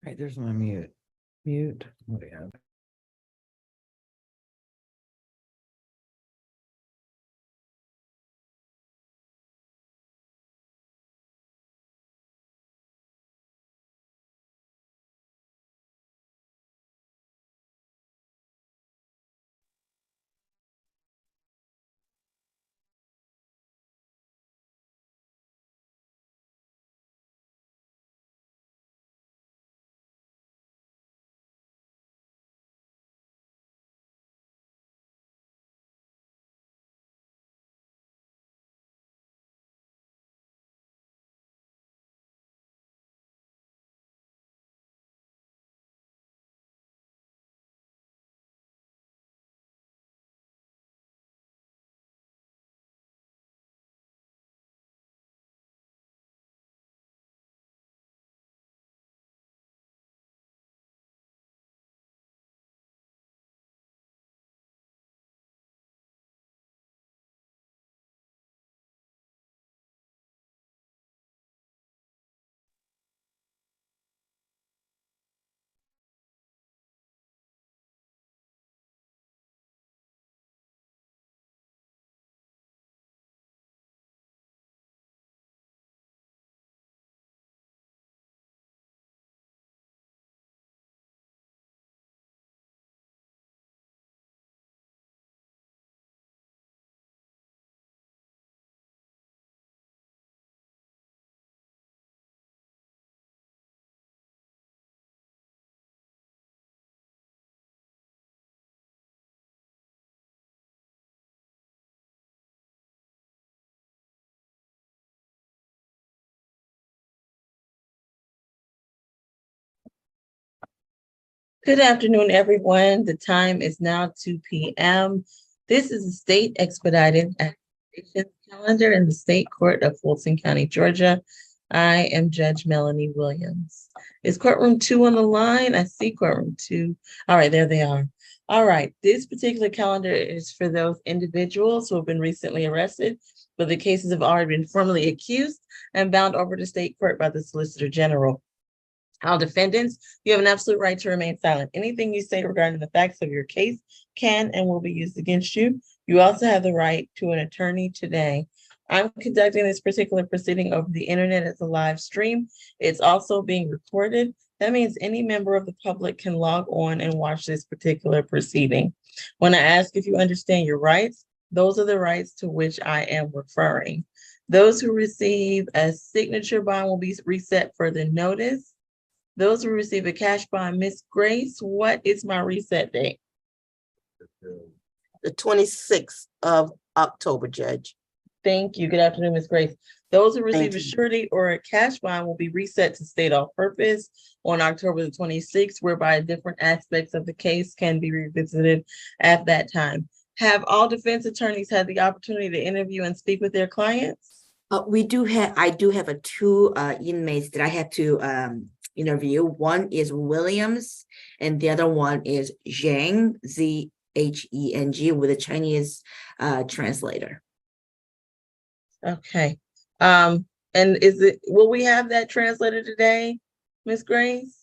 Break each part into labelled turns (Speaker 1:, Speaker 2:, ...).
Speaker 1: Right, there's my mute. Mute. What do we have?
Speaker 2: Good afternoon, everyone. The time is now 2 p.m. This is the state expedited accusations calendar in the state court of Fulton County, Georgia. I am Judge Melanie Williams. Is courtroom 2 on the line? I see courtroom 2. All right, there they are. All right, this particular calendar is for those individuals who have been recently arrested, but the cases have already been formally accused and bound over to state court by the Solicitor General. All defendants, you have an absolute right to remain silent. Anything you say regarding the facts of your case can and will be used against you. You also have the right to an attorney today. I'm conducting this particular proceeding over the internet as a live stream. It's also being recorded. That means any member of the public can log on and watch this particular proceeding. When I ask if you understand your rights, those are the rights to which I am referring. Those who receive a signature bond will be reset for the notice. Those who receive a cash bond, Miss Grace, what is my reset date?
Speaker 3: The 26th of October, Judge.
Speaker 2: Thank you. Good afternoon, Miss Grace. Those who receive
Speaker 3: Thank
Speaker 2: a
Speaker 3: you.
Speaker 2: surety or a cash bond will be reset to state all purpose on October the 26th, whereby different aspects of the case can be revisited at that time. Have all defense attorneys had the opportunity to interview and speak with their clients?
Speaker 4: I do have two inmates that I have to interview. One is Williams and the other one is Zheng, Z-H-E-N-G, with a Chinese translator.
Speaker 2: Okay. And will we have that translator today, Miss Grace?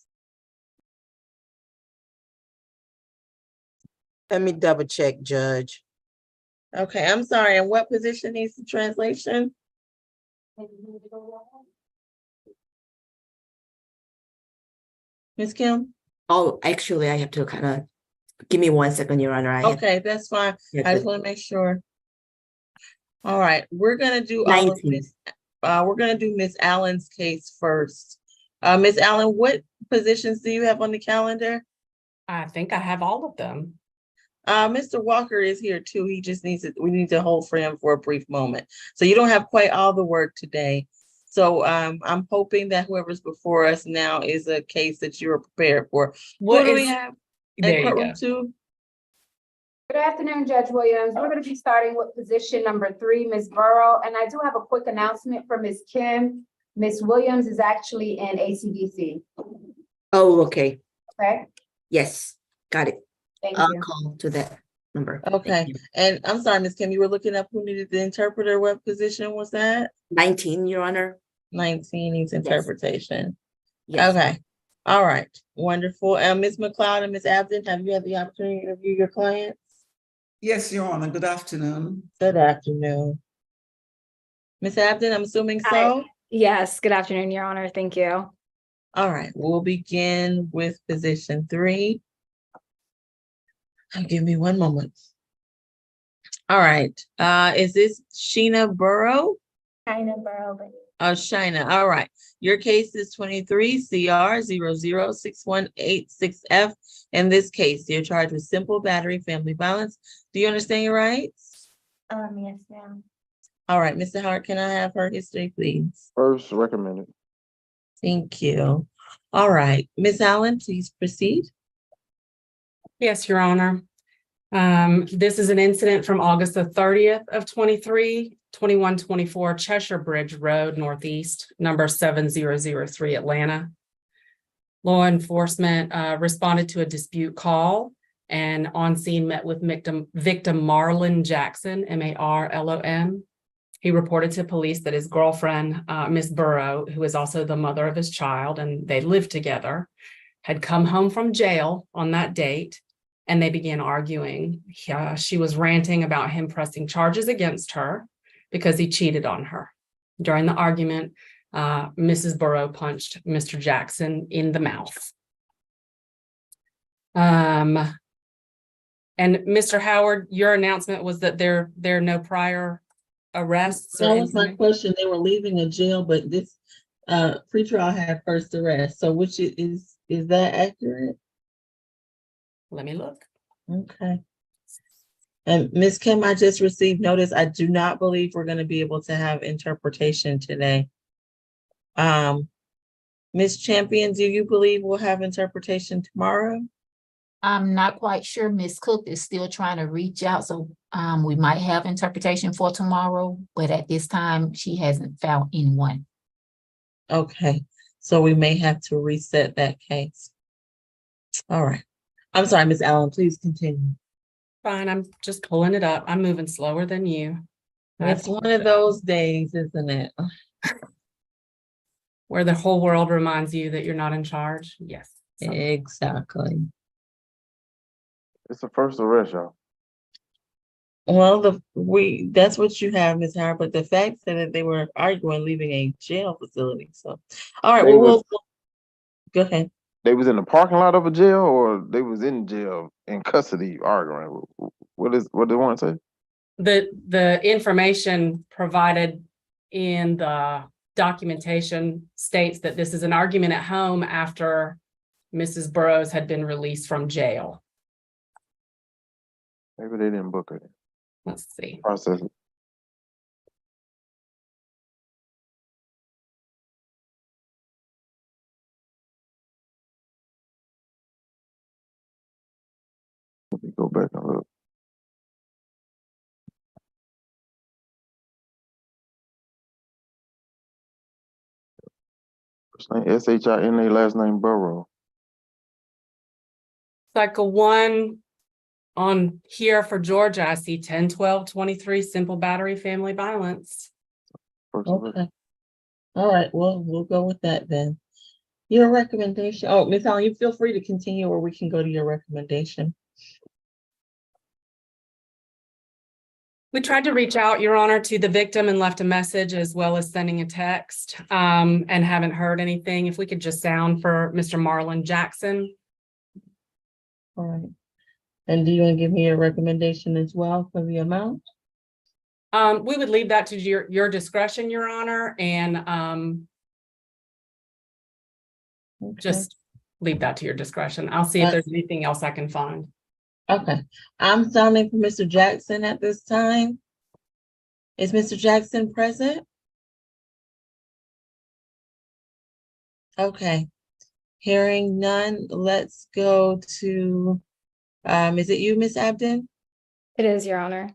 Speaker 3: Let me double check, Judge.
Speaker 2: Okay, I'm sorry. And what position needs the translation? Ms. Kim?
Speaker 4: Oh, actually, I have to kind of give me 1 second, Your Honor.
Speaker 2: Okay, that's fine. I just want to make sure. All right, we're gonna do all of this. We're gonna do Miss Allen's case first. Miss Allen, what positions do you have on the calendar?
Speaker 5: I think I have all of them.
Speaker 2: Mr. Walker is here too. He just needs it. We need to hold for him for a brief moment. So you don't have quite all the work today. So I'm hoping that whoever's before us now is a case that you are prepared for. What do we have in courtroom 2?
Speaker 6: Good afternoon, Judge Williams. We're going to be starting with position number 3, Ms. Burrow. And I do have a quick announcement for Ms. Kim. Ms. Williams is actually in ACDC.
Speaker 4: Oh, okay.
Speaker 6: Okay.
Speaker 4: Yes, got it.
Speaker 6: Thank
Speaker 4: I'll
Speaker 6: you.
Speaker 4: call to that number.
Speaker 2: Okay. And I'm sorry, Ms. Kim, you were looking up who needed the interpreter. What position was that?
Speaker 4: 19, Your Honor.
Speaker 2: 19 needs interpretation.
Speaker 4: Yes.
Speaker 2: Okay. All right, wonderful. Ms. McLeod and Ms. Abden, have you had the opportunity to interview your clients?
Speaker 7: Yes, Your Honor. Good afternoon.
Speaker 2: Good afternoon. Ms. Abden, I'm assuming so?
Speaker 8: Yes, good afternoon, Your Honor. Thank you.
Speaker 2: All right, we'll begin with position 3. Give me one moment. All right, is this Sheena Burrow? Shina, all right. Your case is 23 CR 006186F. In this case, you're charged with simple battery family violence. Do you understand your rights?
Speaker 8: Yes, ma'am.
Speaker 2: All right, Mr. Howard, can I have her history, please?
Speaker 9: First recommended.
Speaker 2: Thank you. All right, Ms. Allen, please proceed.
Speaker 5: Yes, Your Honor. This is an incident from August the 30th of 23, 2124 Cheshire Bridge Road, Northeast, number 7003, Atlanta. Law enforcement responded to a dispute call and on scene met with victim Marlon Jackson, Marlon. He reported to police that his girlfriend, Miss Burrow, who is also the mother of his child, and they lived together, had come home from jail on that date, and they began arguing. She was ranting about him pressing charges against her because he cheated on her. During the argument, Mrs. Burrow punched Mr. Jackson in the mouth. And Mr. Howard, your announcement was that there are no prior arrests.
Speaker 2: That was my question. They were leaving a jail, but this pretrial had first arrest. So which is that accurate?
Speaker 5: Let me look.
Speaker 2: Okay. And Ms. Kim, I just received notice. I do not believe we're going to be able to have interpretation today. Ms. Champion, do you believe we'll have interpretation tomorrow?
Speaker 10: I'm not quite sure. Ms. Cook is still trying to reach out, so we might have interpretation for tomorrow, but at this time, she hasn't found anyone.
Speaker 2: Okay, so we may have to reset that case. All right. I'm sorry, Ms. Allen, please continue.
Speaker 5: Fine, I'm just pulling it up. I'm moving slower than you.
Speaker 2: It's one of those days, isn't it?
Speaker 5: Where the whole world reminds you that you're not in charge. Yes.
Speaker 2: Exactly.
Speaker 9: It's the first arrest, y'all.
Speaker 2: Well, that's what you have, Ms. Howard, but the fact that they were arguing, leaving a jail facility. So, all right, we'll go ahead.
Speaker 9: They was in the parking lot of a jail, or they was in jail in custody arguing. What did they want to say?
Speaker 5: The information provided in the documentation states that this is an argument at home after Mrs. Burrows had been released from jail.
Speaker 9: Maybe they didn't book it.
Speaker 5: Let's see.
Speaker 9: Process it. Let me go back and look. First name Shina, last name Burrow.
Speaker 5: Cycle 1 on here for Georgia, I see 10-12-23 simple battery family violence.
Speaker 9: First arrest.
Speaker 2: Okay. All right, well, we'll go with that then. Your recommendation. Oh, Ms. Allen, you feel free to continue, or we can go to your recommendation.
Speaker 5: We tried to reach out, Your Honor, to the victim and left a message as well as sending a text, and haven't heard anything. If we could just sound for Mr. Marlon Jackson.
Speaker 2: All right. And do you want to give me a recommendation as well for the amount?
Speaker 5: We would leave that to your discretion, Your Honor, and
Speaker 2: Okay.
Speaker 5: just leave that to your discretion. I'll see if there's anything else I can find.
Speaker 2: Okay, I'm sounding for Mr. Jackson at this time. Is Mr. Jackson present? Okay, hearing none, let's go to, is it you, Ms. Abden?
Speaker 8: It is, Your Honor.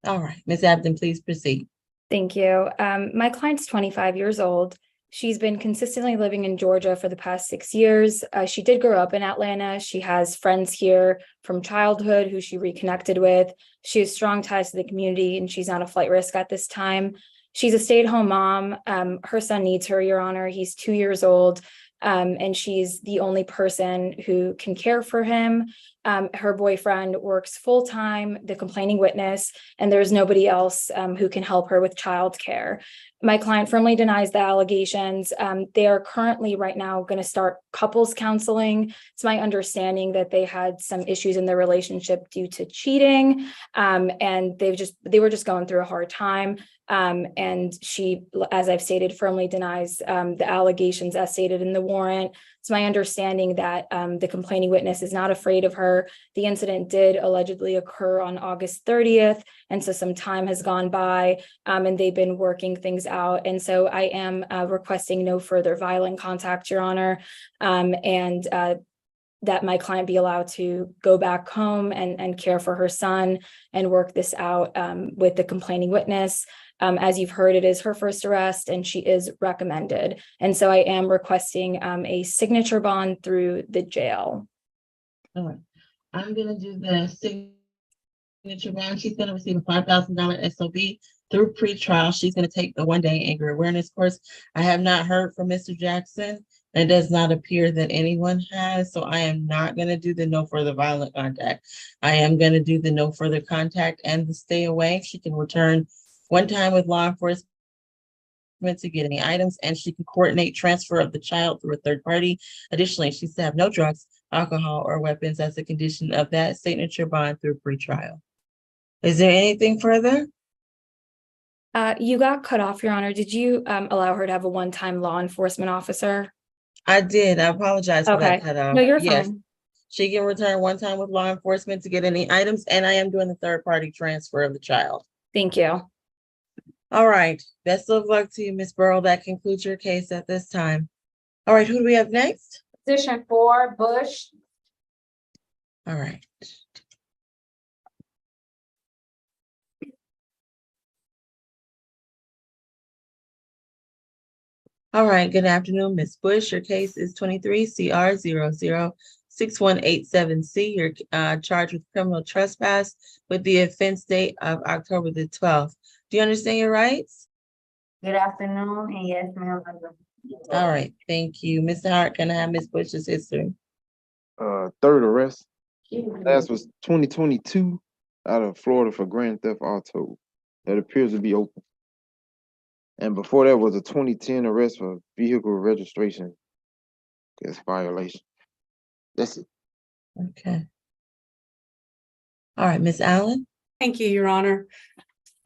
Speaker 2: All right, Ms. Abden, please proceed.
Speaker 8: Thank you. My client's 25 years old. She's been consistently living in Georgia for the past 6 years. She did grow up in Atlanta. She has friends here from childhood who she reconnected with. She has strong ties to the community, and she's not a flight risk at this time. She's a stay-at-home mom. Her son needs her, Your Honor. He's 2 years old. and she's the only person who can care for him. Her boyfriend works full-time, the complaining witness, and there's nobody else who can help her with childcare. My client firmly denies the allegations. They are currently right now going to start couples counseling. It's my understanding that they had some issues in their relationship due to cheating, and they were just going through a hard time. And she, as I've stated, firmly denies the allegations as stated in the warrant. It's my understanding that the complaining witness is not afraid of her. The incident did allegedly occur on August 30th, and so some time has gone by, and they've been working things out. And so I am requesting no further violent contact, Your Honor, and that my client be allowed to go back home and care for her son and work this out with the complaining witness. As you've heard, it is her first arrest and she is recommended. And so I am requesting a signature bond through the jail.
Speaker 2: All right. I'm gonna do the signature bond. She's gonna receive a $5,000 SOB through pretrial. She's gonna take the 1-day anger awareness course. I have not heard from Mr. Jackson. It does not appear that anyone has, so I am not gonna do the no further violent contact. I am gonna do the no further contact and the stay away. She can return one time with law enforcement to get any items, and she can coordinate transfer of the child through a third party. Additionally, she's to have no drugs, alcohol, or weapons as a condition of that signature bond through pretrial. Is there anything further?
Speaker 8: You got cut off, Your Honor. Did you allow her to have a one-time law enforcement officer?
Speaker 2: I did. I apologize for that
Speaker 8: Okay.
Speaker 2: cutoff.
Speaker 8: No, you're
Speaker 2: Yes,
Speaker 8: fine.
Speaker 2: she can return one time with law enforcement to get any items, and I am doing the third party transfer of the child.
Speaker 8: Thank you.
Speaker 2: All right. Best of luck to you, Ms. Burrow. That concludes your case at this time. All right, who do we have next?
Speaker 6: Position 4, Bush.
Speaker 2: All right. All right, good afternoon, Ms. Bush. Your case is 23 CR 006187C. You're charged with criminal trespass with the offense date of October the 12th. Do you understand your rights?
Speaker 11: Good afternoon, and yes, ma'am.
Speaker 2: All right, thank you. Mr. Hart, can I have Ms. Bush's history?
Speaker 9: Third arrest. Last was 2022 out of Florida for grand theft auto. That appears to be open. And before that was a 2010 arrest for vehicle registration. That's violation. That's it.
Speaker 2: Okay. All right, Ms. Allen?
Speaker 5: Thank you, Your Honor.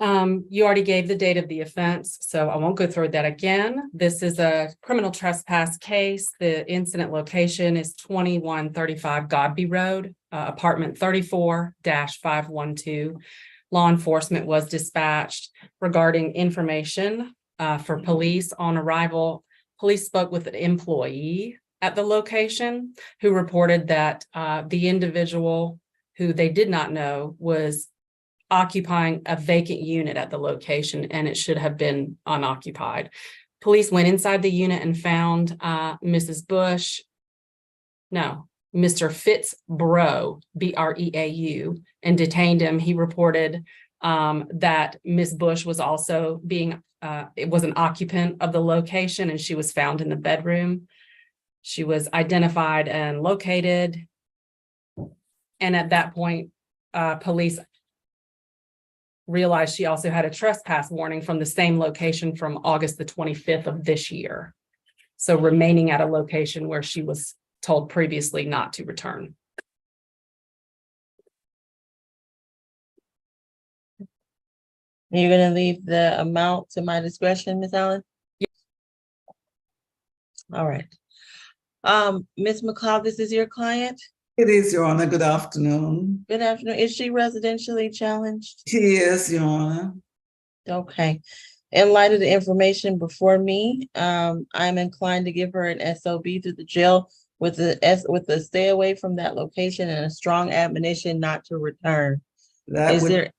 Speaker 5: You already gave the date of the offense, so I won't go through that again. This is a criminal trespass case. The incident location is 2135 Godby Road, apartment 34-512. Law enforcement was dispatched regarding information for police. On arrival, police spoke with an employee at the location who reported that the individual who they did not know was occupying a vacant unit at the location, and it should have been unoccupied. Police went inside the unit and found Mr. Fitzbreau, Breau, and detained him. He reported that Ms. Bush was also it was an occupant of the location, and she was found in the bedroom. She was identified and located. And at that point, police realized she also had a trespass warning from the same location from August the 25th of this year. So remaining at a location where she was told previously not to return.
Speaker 2: You're gonna leave the amount to my discretion, Ms. Allen?
Speaker 5: Yes.
Speaker 2: All right. Ms. McLeod, this is your client?
Speaker 7: It is, Your Honor. Good afternoon.
Speaker 2: Good afternoon. Is she residentially challenged?
Speaker 7: She is, Your Honor.
Speaker 2: Okay. In light of the information before me, I'm inclined to give her an SOB through the jail with a stay away from that location and a strong admonition not to return. Is there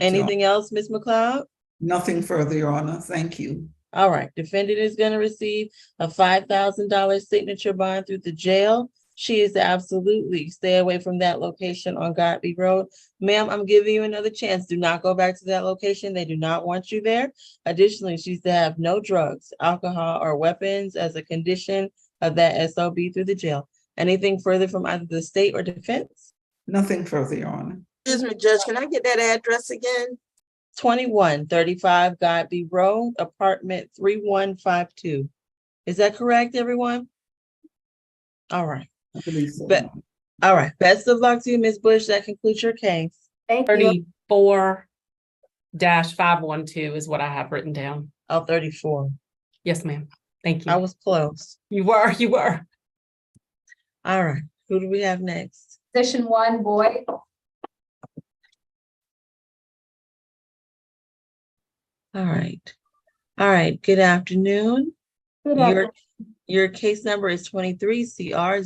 Speaker 2: anything else, Ms. McLeod?
Speaker 7: Nothing further, Your Honor. Thank you.
Speaker 2: All right. Defendant is going to receive a $5,000 signature bond through the jail. She is to absolutely stay away from that location on Godby Road. Ma'am, I'm giving you another chance. Do not go back to that location. They do not want you there. Additionally, she's to have no drugs, alcohol, or weapons as a condition of that SOB through the jail. Anything further from either the state or defense?
Speaker 7: Nothing further, Your Honor.
Speaker 3: Excuse me, Judge, can I get that address again?
Speaker 2: 2135 Godby Road, apartment 3152. Is that correct, everyone? All right.
Speaker 7: I believe so.
Speaker 2: But, all right. Best of luck to you, Ms. Bush. That concludes your case.
Speaker 11: Thank you.
Speaker 5: 34-512 is what I have written down.
Speaker 2: Oh, 34.
Speaker 5: Yes, ma'am. Thank
Speaker 2: I
Speaker 5: you.
Speaker 2: was close.
Speaker 5: You were.
Speaker 2: All right. Who do we have next?
Speaker 6: Position 1, Boyd.
Speaker 2: All right. All right. Good afternoon.
Speaker 11: Good
Speaker 2: Your case number is 23 CR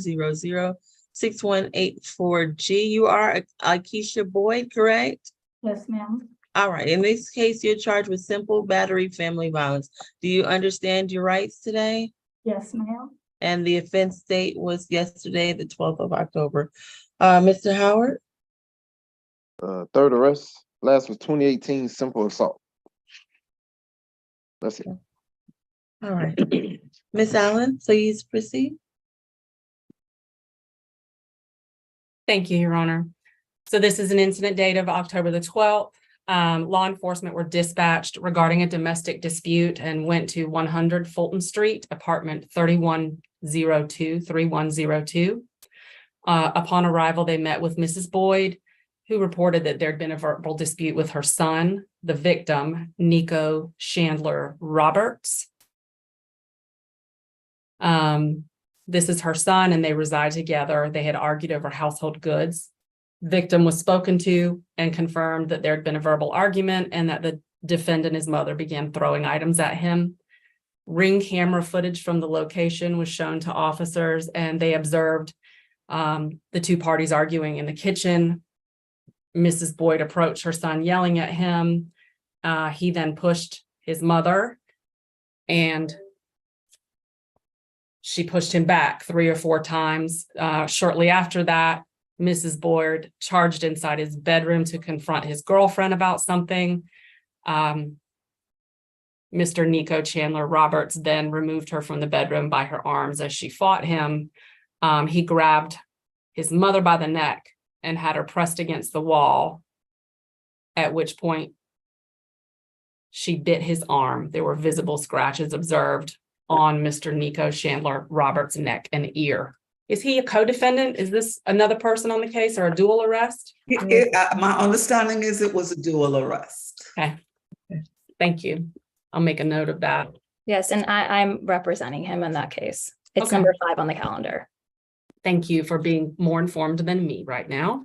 Speaker 2: 006184G. You are Akeisha Boyd, correct?
Speaker 11: Yes, ma'am.
Speaker 2: All right. In this case, you're charged with simple battery family violence. Do you understand your rights today?
Speaker 11: Yes, ma'am.
Speaker 2: And the offense date was yesterday, the 12th of October. Mr. Howard?
Speaker 9: Third arrest, last was 2018 simple assault. That's it.
Speaker 2: All right. Ms. Allen, please proceed.
Speaker 5: Thank you, Your Honor. So this is an incident date of October the 12th. Law enforcement were dispatched regarding a domestic dispute and went to 100 Fulton Street, apartment 3102. Upon arrival, they met with Mrs. Boyd, who reported that there'd been a verbal dispute with her son, the victim, Nico Chandler Roberts. This is her son, and they reside together. They had argued over household goods. Victim was spoken to and confirmed that there had been a verbal argument and that the defendant and his mother began throwing items at him. Ring camera footage from the location was shown to officers, and they observed the two parties arguing in the kitchen. Mrs. Boyd approached her son, yelling at him. He then pushed his mother, and she pushed him back 3 or 4 times. Shortly after that, Mrs. Boyd charged inside his bedroom to confront his girlfriend about something. Mr. Nico Chandler Roberts then removed her from the bedroom by her arms as she fought him. He grabbed his mother by the neck and had her pressed against the wall, at which point she bit his arm. There were visible scratches observed on Mr. Nico Chandler Roberts' neck and ear. Is he a co-defendant? Is this another person on the case or a dual arrest?
Speaker 7: My understanding is it was a dual arrest.
Speaker 5: Okay. Thank you. I'll make a note of that.
Speaker 8: Yes, and I'm representing him in that case. It's
Speaker 5: Okay.
Speaker 8: number 5 on the calendar.
Speaker 5: Thank you for being more informed than me right now.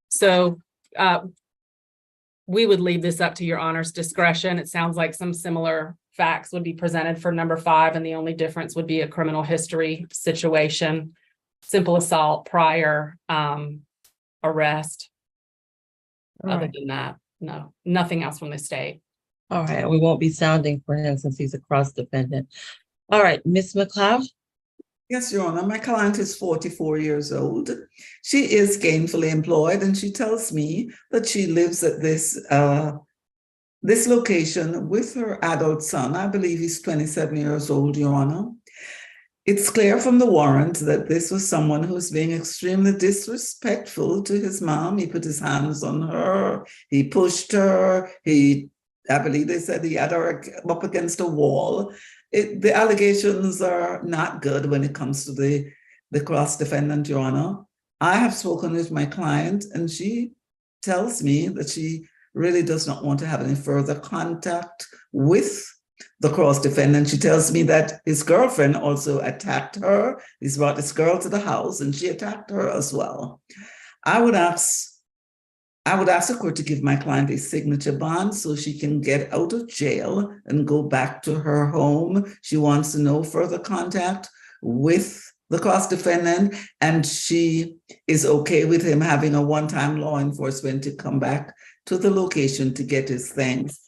Speaker 5: So we would leave this up to your honor's discretion. It sounds like some similar facts would be presented for number 5, and the only difference would be a criminal history situation, simple assault, prior arrest.
Speaker 2: All
Speaker 5: Other
Speaker 2: right.
Speaker 5: than that, no, nothing else from the state.
Speaker 2: All right. We won't be sounding for him since he's a cross defendant. All right, Ms. McLeod?
Speaker 7: Yes, Your Honor, my client is 44 years old. She is gainfully employed, and she tells me that she lives at this location with her adult son. I believe he's 27 years old, Your Honor. It's clear from the warrant that this was someone who's being extremely disrespectful to his mom. He put his hands on her, he pushed her, I believe they said he had her up against a wall. The allegations are not good when it comes to the cross defendant, Your Honor. I have spoken with my client, and she tells me that she really does not want to have any further contact with the cross defendant. She tells me that his girlfriend also attacked her. He's brought this girl to the house, and she attacked her as well. I would ask the court to give my client a signature bond so she can get out of jail and go back to her home. She wants to no further contact with the cross defendant, and she is okay with him having a one-time law enforcement to come back to the location to get his things.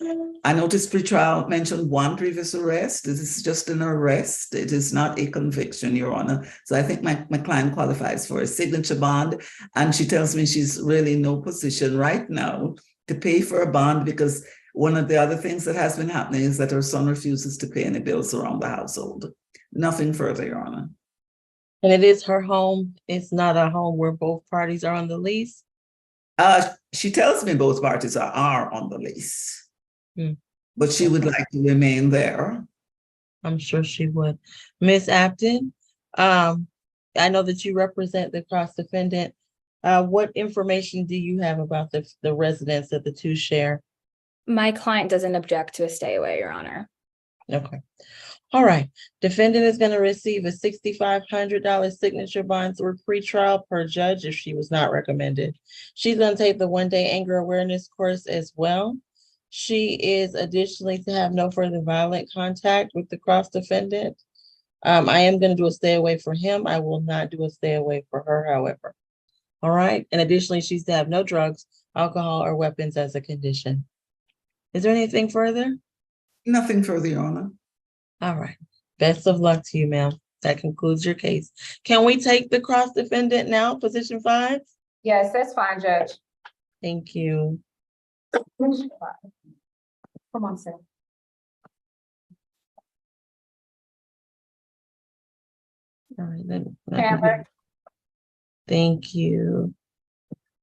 Speaker 7: I noticed pretrial mentioned 1 previous arrest. This is just an arrest. It is not a conviction, Your Honor. So I think my client qualifies for a signature bond, and she tells me she's really in no position right now to pay for a bond because one of the other things that has been happening is that her son refuses to pay any bills around the household. Nothing further, Your Honor.
Speaker 2: And it is her home. It's not a home where both parties are on the lease.
Speaker 7: She tells me both parties are on the lease,
Speaker 2: Hmm.
Speaker 7: but she would like to remain there.
Speaker 2: I'm sure she would. Ms. Apton, I know that you represent the cross defendant. What information do you have about the residence that the two share?
Speaker 8: My client doesn't object to a stay away, Your Honor.
Speaker 2: Okay. All right. Defendant is going to receive a $6,500 signature bond through pretrial per judge if she was not recommended. She's going to take the one-day anger awareness course as well. She is additionally to have no further violent contact with the cross defendant. I am going to do a stay away for him. I will not do a stay away for her, however. All right. And additionally, she's to have no drugs, alcohol, or weapons as a condition. Is there anything further?
Speaker 7: Nothing further, Your Honor.
Speaker 2: All right. Best of luck to you, ma'am. That concludes your case. Can we take the cross defendant now, position 5?
Speaker 6: Yes, that's fine, Judge.
Speaker 2: Thank you.
Speaker 6: Come on, sir.
Speaker 2: All right.
Speaker 6: Chandler.
Speaker 2: Thank you.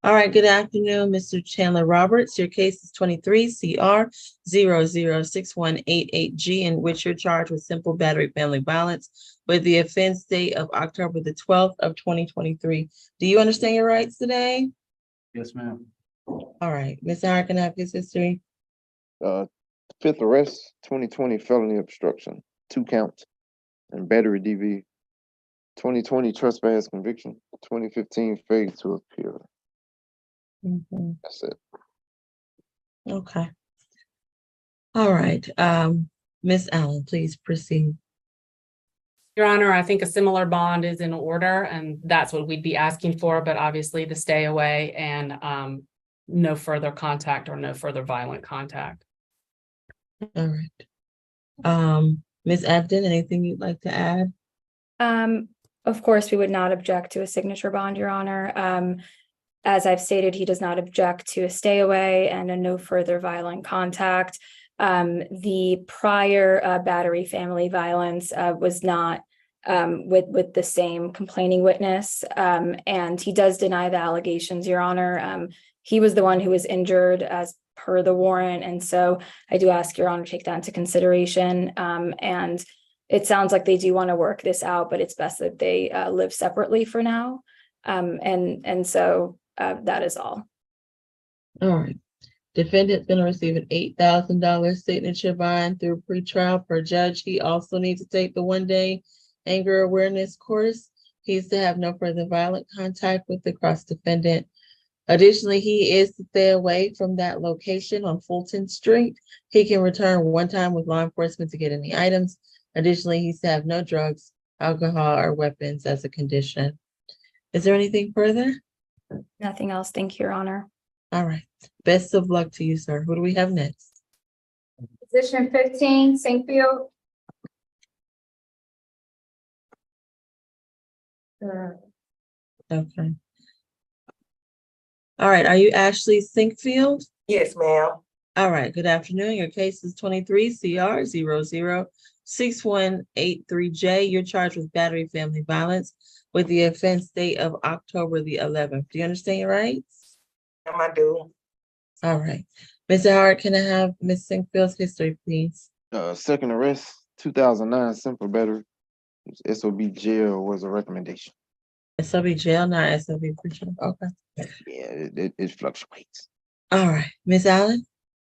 Speaker 2: All right. Good afternoon, Mr. Chandler Roberts. Your case is 23 CR 006188G, in which you're charged with simple battery family violence with the offense date of October the 12th of 2023. Do you understand your rights today?
Speaker 1: Yes, ma'am.
Speaker 2: All right. Ms. Howard, can I have his history?
Speaker 9: Fifth arrest, 2020 felony obstruction, 2 counts, and battery DV. 2020 trespass conviction, 2015 failure to appear.
Speaker 2: Mhm.
Speaker 9: That's it.
Speaker 2: Okay. All right. Ms. Allen, please proceed.
Speaker 5: Your Honor, I think a similar bond is in order, and that's what we'd be asking for, but obviously the stay away and no further contact or no further violent contact.
Speaker 2: All right. Ms. Abden, anything you'd like to add?
Speaker 8: Of course, we would not object to a signature bond, Your Honor. As I've stated, he does not object to a stay away and a no further violent contact. The prior battery family violence was not with the same complaining witness, and he does deny the allegations, Your Honor. He was the one who was injured as per the warrant, and so I do ask Your Honor to take that into consideration. And it sounds like they do want to work this out, but it's best that they live separately for now. And so that is all.
Speaker 2: All right. Defendant's going to receive an $8,000 signature bond through pretrial per judge. He also needs to take the one-day anger awareness course. He's to have no further violent contact with the cross defendant. Additionally, he is to stay away from that location on Fulton Street. He can return one time with law enforcement to get any items. Additionally, he's to have no drugs, alcohol, or weapons as a condition. Is there anything further?
Speaker 8: Nothing else. Thank you, Your Honor.
Speaker 2: All right. Best of luck to you, sir. Who do we have next?
Speaker 6: Position 15, Sinkfield.
Speaker 2: Okay. All right. Are you Ashley Sinkfield?
Speaker 3: Yes, ma'am.
Speaker 2: All right. Good afternoon. Your case is 23 CR 006183J. You're charged with battery family violence with the offense date of October the 11th. Do you understand your rights?
Speaker 3: I do.
Speaker 2: All right. Mr. Howard, can I have Ms. Sinkfield's history, please?
Speaker 9: Second arrest, 2009 simple battery. SOB jail was a recommendation.
Speaker 2: SOB jail, not SOB prison. Okay.
Speaker 9: Yeah, it fluctuates.
Speaker 2: All right. Ms. Allen?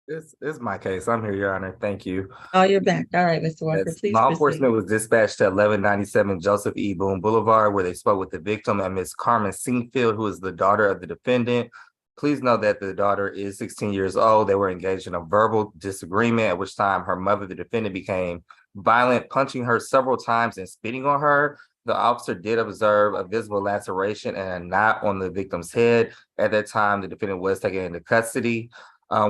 Speaker 12: This is my case. I'm here, Your Honor. Thank you.
Speaker 2: Oh, you're back. All right, Mr. Walker,
Speaker 12: Yes,
Speaker 2: please
Speaker 12: law
Speaker 2: proceed.
Speaker 12: enforcement was dispatched to 1197 Joseph E. Boone Boulevard, where they spoke with the victim and Ms. Carmen Sinkfield, who is the daughter of the defendant. Please note that the daughter is 16 years old. They were engaged in a verbal disagreement, at which time her mother, the defendant, became violent, punching her several times and spitting on her. The officer did observe a visible laceration and a knot on the victim's head. At that time, the defendant was taken into custody.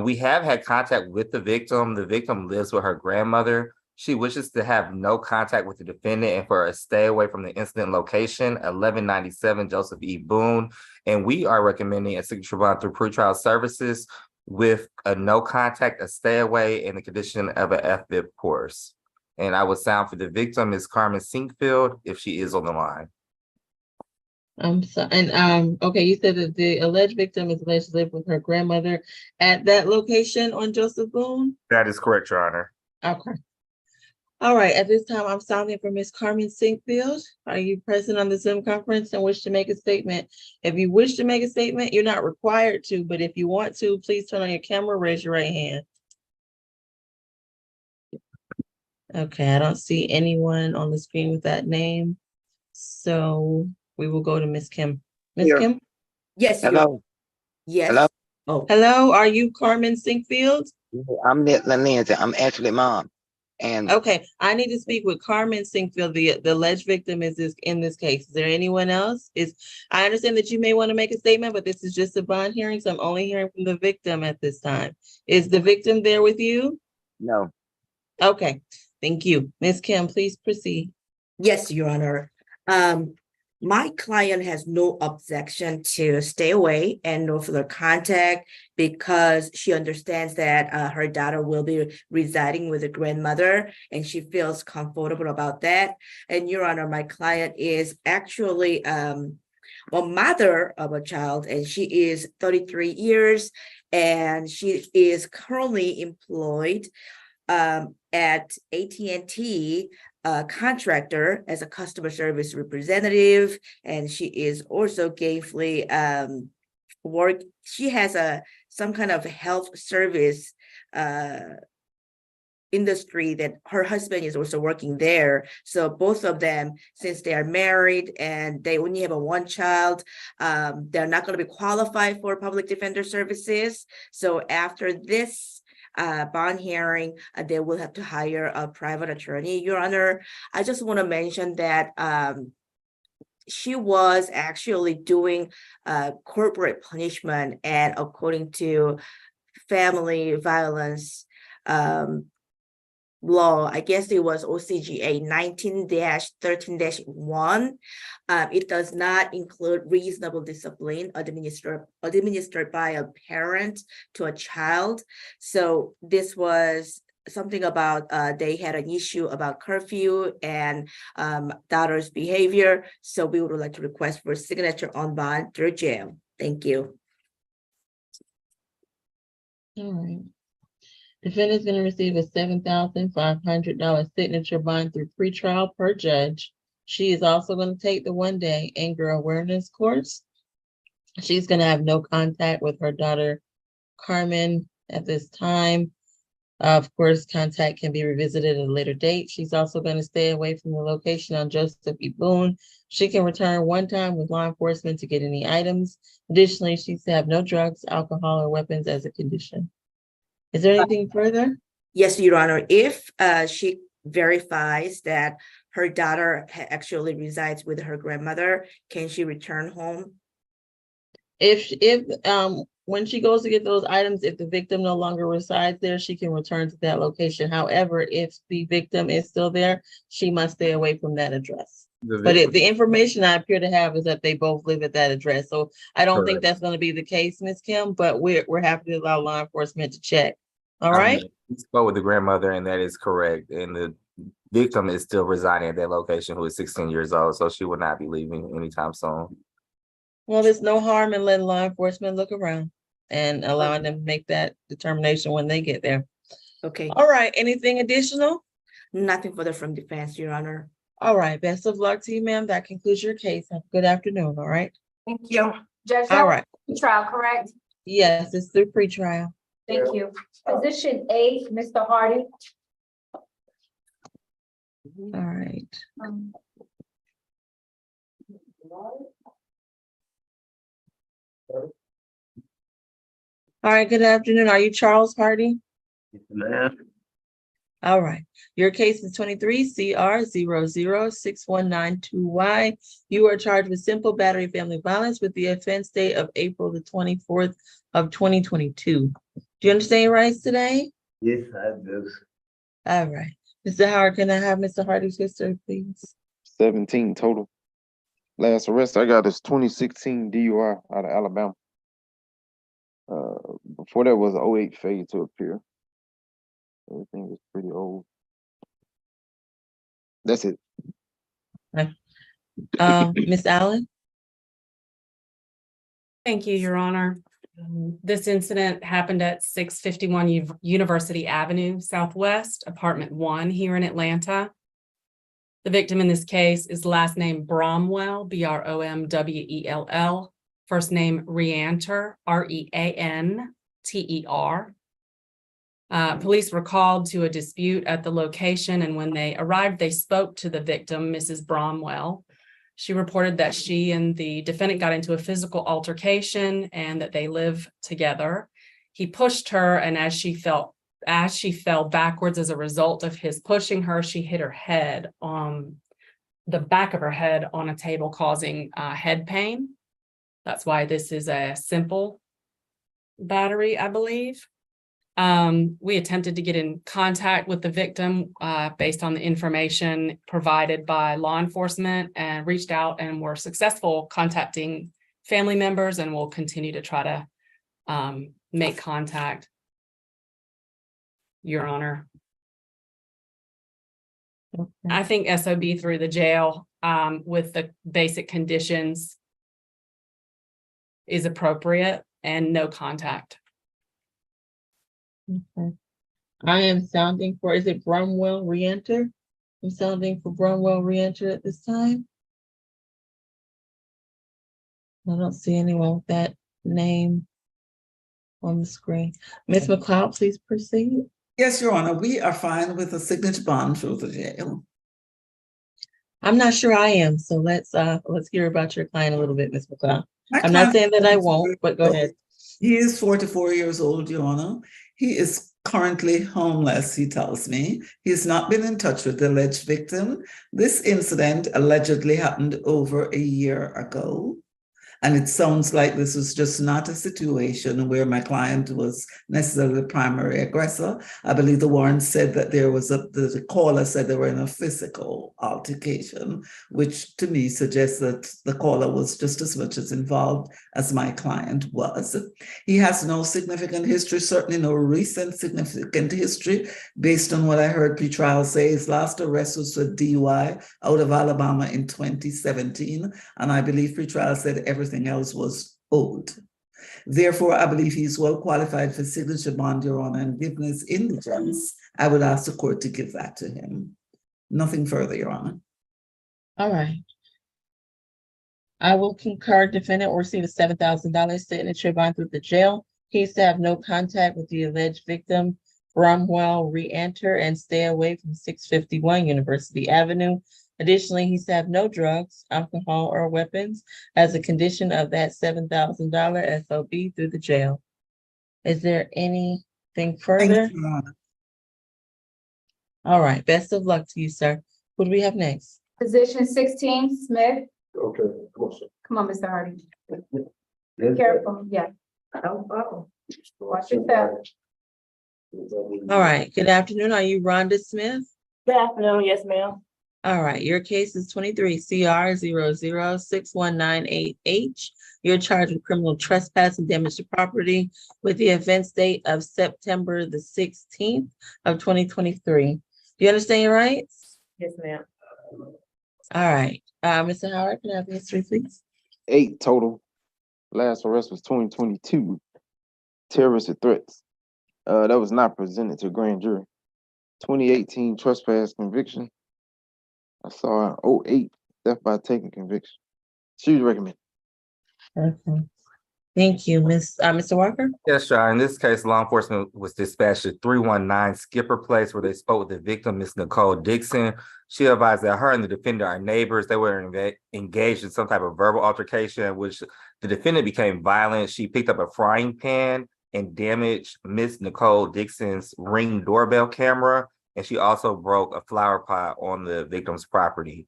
Speaker 12: We have had contact with the victim. The victim lives with her grandmother. She wishes to have no contact with the defendant and for a stay away from the incident location, 1197 Joseph E. Boone. And we are recommending a signature bond through pretrial services with a no contact, a stay away, and the condition of an FBIP course. And I would sound for the victim, Ms. Carmen Sinkfield, if she is on the line.
Speaker 2: Okay, you said that the alleged victim is alleged to live with her grandmother at that location on Joseph Boone?
Speaker 12: That is correct, Your Honor.
Speaker 2: Okay. All right, at this time, I'm sounding for Ms. Carmen Sinkfield. Are you present on the Zoom conference and wish to make a statement? If you wish to make a statement, you're not required to, but if you want to, please turn on your camera, raise your right hand. Okay, I don't see anyone on the screen with that name. So we will go to Ms. Kim. Ms.
Speaker 13: Here.
Speaker 2: Kim?
Speaker 4: Yes, Your-
Speaker 13: Hello,
Speaker 4: yes.
Speaker 13: hello.
Speaker 4: Oh,
Speaker 2: Hello, are you Carmen Sinkfield?
Speaker 13: I'm Lindsay. I'm actually mom. And
Speaker 2: Okay, I need to speak with Carmen Sinkfield, the alleged victim is this in this case. Is there anyone else? I understand that you may want to make a statement, but this is just a bond hearing, so I'm only hearing from the victim at this time. Is the victim there with you?
Speaker 13: no,
Speaker 2: Okay, thank you. Ms. Kim, please proceed.
Speaker 4: yes, Your Honor. My client has no objection to stay away and no further contact because she understands that her daughter will be residing with her grandmother and she feels comfortable about that. And Your Honor, my client is actually a mother of a child and she is 33 years and she is currently employed at AT&T contractor as a customer service representative, and she is also gainfully work. She has some kind of health service industry that her husband is also working there. So both of them, since they are married and they only have one child, they're not going to be qualified for public defender services. So after this bond hearing, they will have to hire a private attorney. Your Honor, I just want to mention that she was actually doing corporate punishment, and according to family violence law, I guess it was OCGA 19-13-1. It does not include reasonable discipline administered by a parent to a child. So this was something about they had an issue about curfew and daughter's behavior. So we would like to request for signature on bond through jail. Thank you.
Speaker 2: All right. Defendant is going to receive a $7,500 signature bond through pretrial per judge. She is also going to take the one-day anger awareness course. She's going to have no contact with her daughter, Carmen, at this time. Of course, contact can be revisited at a later date. She's also going to stay away from the location on Joseph E. Boone. She can return one time with law enforcement to get any items. Additionally, she's to have no drugs, alcohol, or weapons as a condition. Is there anything further?
Speaker 4: Yes, Your Honor. If she verifies that her daughter actually resides with her grandmother, can she return home?
Speaker 2: If when she goes to get those items, if the victim no longer resides there, she can return to that location. However, if the victim is still there, she must stay away from that address. But the information I appear to have is that they both live at that address. So I don't think that's going to be the case, Ms. Kim, but we're happy to allow law enforcement to check. All right.
Speaker 12: We spoke with the grandmother, and that is correct. And the victim is still residing at that location, who is 16 years old, so she will not be leaving anytime soon.
Speaker 2: Well, there's no harm in letting law enforcement look around and allowing them to make that determination when they get there.
Speaker 4: Okay.
Speaker 2: All right. Anything additional?
Speaker 4: Nothing further from defense, Your Honor.
Speaker 2: All right. Best of luck to you, ma'am. That concludes your case. Have a good afternoon. All right.
Speaker 3: Thank you.
Speaker 6: Judge,
Speaker 2: All right.
Speaker 6: trial, correct?
Speaker 2: Yes, it's through pretrial.
Speaker 6: Thank you. Position 8, Mr. Hardy.
Speaker 2: All right. All right. Good afternoon. Are you Charles Hardy?
Speaker 13: man.
Speaker 2: All right. Your case is 23 CR 006192Y. You are charged with simple battery family violence with the offense date of April the 24th of 2022. Do you understand your rights today?
Speaker 13: Yes, I do.
Speaker 2: All right. Mr. Howard, can I have Mr. Hardy's history, please?
Speaker 9: 17 total. Last arrest I got is 2016 DUI out of Alabama. Before that was an 08 failure to appear. Everything was pretty old. That's it.
Speaker 2: Ms. Allen?
Speaker 5: Thank you, Your Honor. This incident happened at 651 University Avenue Southwest, Apartment 1 here in Atlanta. The victim in this case is last name Bromwell, Bromwell, first name Reanter, Reanter. Police were called to a dispute at the location, and when they arrived, they spoke to the victim, Mrs. Bromwell. She reported that she and the defendant got into a physical altercation and that they live together. He pushed her, and as she fell backwards as a result of his pushing her, she hit her head on the back of her head on a table, causing head pain. That's why this is a simple battery, I believe. We attempted to get in contact with the victim based on the information provided by law enforcement, and reached out and were successful contacting family members, and will continue to try to make contact, Your Honor. I think SOB through the jail with the basic conditions is appropriate, and no contact.
Speaker 2: Okay. I am sounding for, is it Bromwell Reenter? I'm sounding for Bromwell Reenter at this time. I don't see anyone with that name on the screen. Ms. McLeod, please proceed.
Speaker 7: Yes, Your Honor, we are fine with a signature bond through the jail.
Speaker 2: I'm not sure I am, so let's hear about your client a little bit, Ms. McLeod.
Speaker 7: My
Speaker 2: I'm not saying
Speaker 7: client-
Speaker 2: that I won't, but go ahead.
Speaker 7: He is 44 years old, Your Honor. He is currently homeless, he tells me. He has not been in touch with the alleged victim. This incident allegedly happened over a year ago. And it sounds like this was just not a situation where my client was necessarily the primary aggressor. I believe the warrant said that the caller said they were in a physical altercation, which to me suggests that the caller was just as much as involved as my client was. He has no significant history, certainly no recent significant history. Based on what I heard pretrial say, his last arrest was for DUI out of Alabama in 2017. And I believe pretrial said everything else was owed. Therefore, I believe he's well qualified for signature bond, Your Honor, and given his indigence, I would ask the court to give that to him. Nothing further, Your Honor.
Speaker 2: All right. I will concur defendant will receive a $7,000 signature bond through the jail. He is to have no contact with the alleged victim, Bromwell Reenter, and stay away from 651 University Avenue. Additionally, he's to have no drugs, alcohol, or weapons as a condition of that $7,000 SOB through the jail. Is there anything further?
Speaker 7: Thank you, Your Honor.
Speaker 2: All right, best of luck to you, sir. Who do we have next?
Speaker 6: Position 16, Smith.
Speaker 9: Okay,
Speaker 6: Come on, Mr. Hardy. Be careful, yeah. Watch yourself.
Speaker 2: All right, good afternoon. Are you Rhonda Smith?
Speaker 3: Good afternoon, yes, ma'am.
Speaker 2: All right, your case is 23 CR 006198H. You're charged with criminal trespass and damage to property with the offense date of September the 16th of 2023. Do you understand your rights?
Speaker 3: Yes, ma'am.
Speaker 2: All right, Mr. Howard, can I have the history, please?
Speaker 9: 8 total. Last arrest was 2022. Terrorist threats. That was not presented to grand jury. 2018 trespass conviction. I saw an 08 theft by taking conviction. She was recommended.
Speaker 2: Okay. Thank you, Mr. Walker.
Speaker 12: Yes, Your Honor. In this case, law enforcement was dispatched to 319 Skipper Place, where they spoke with the victim, Ms. Nicole Dixon. She advised that her and the defendant are neighbors. They were engaged in some type of verbal altercation, in which the defendant became violent. She picked up a frying pan and damaged Ms. Nicole Dixon's Ring doorbell camera, and she also broke a flower pot on the victim's property.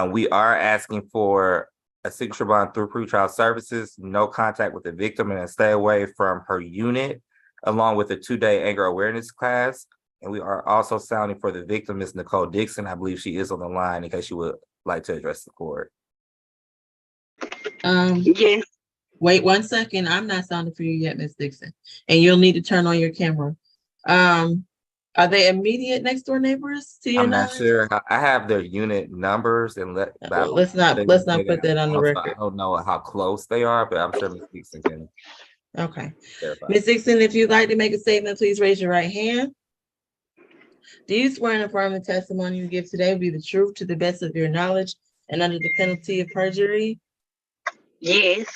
Speaker 12: We are asking for a signature bond through pretrial services, no contact with the victim, and a stay away from her unit, along with a 2-day anger awareness class. And we are also sounding for the victim, Ms. Nicole Dixon. I believe she is on the line in case you would like to address the court.
Speaker 3: Yes.
Speaker 2: Wait 1 second. I'm not sounding for you yet, Ms. Dixon, and you'll need to turn on your camera. Are they immediate next door neighbors to your
Speaker 12: I'm not
Speaker 2: knowledge?
Speaker 12: sure. I have their unit numbers and but I don't
Speaker 2: Let's not
Speaker 12: think they say
Speaker 2: put that on the
Speaker 12: also,
Speaker 2: record.
Speaker 12: I don't know how close they are, but I'm sure Ms. Dixon can
Speaker 2: Okay.
Speaker 12: verify.
Speaker 2: Ms. Dixon, if you'd like to make a statement, please raise your right hand. Do you swear and affirm the testimony you give today will be the truth to the best of your knowledge and under the penalty of perjury?
Speaker 14: Yes.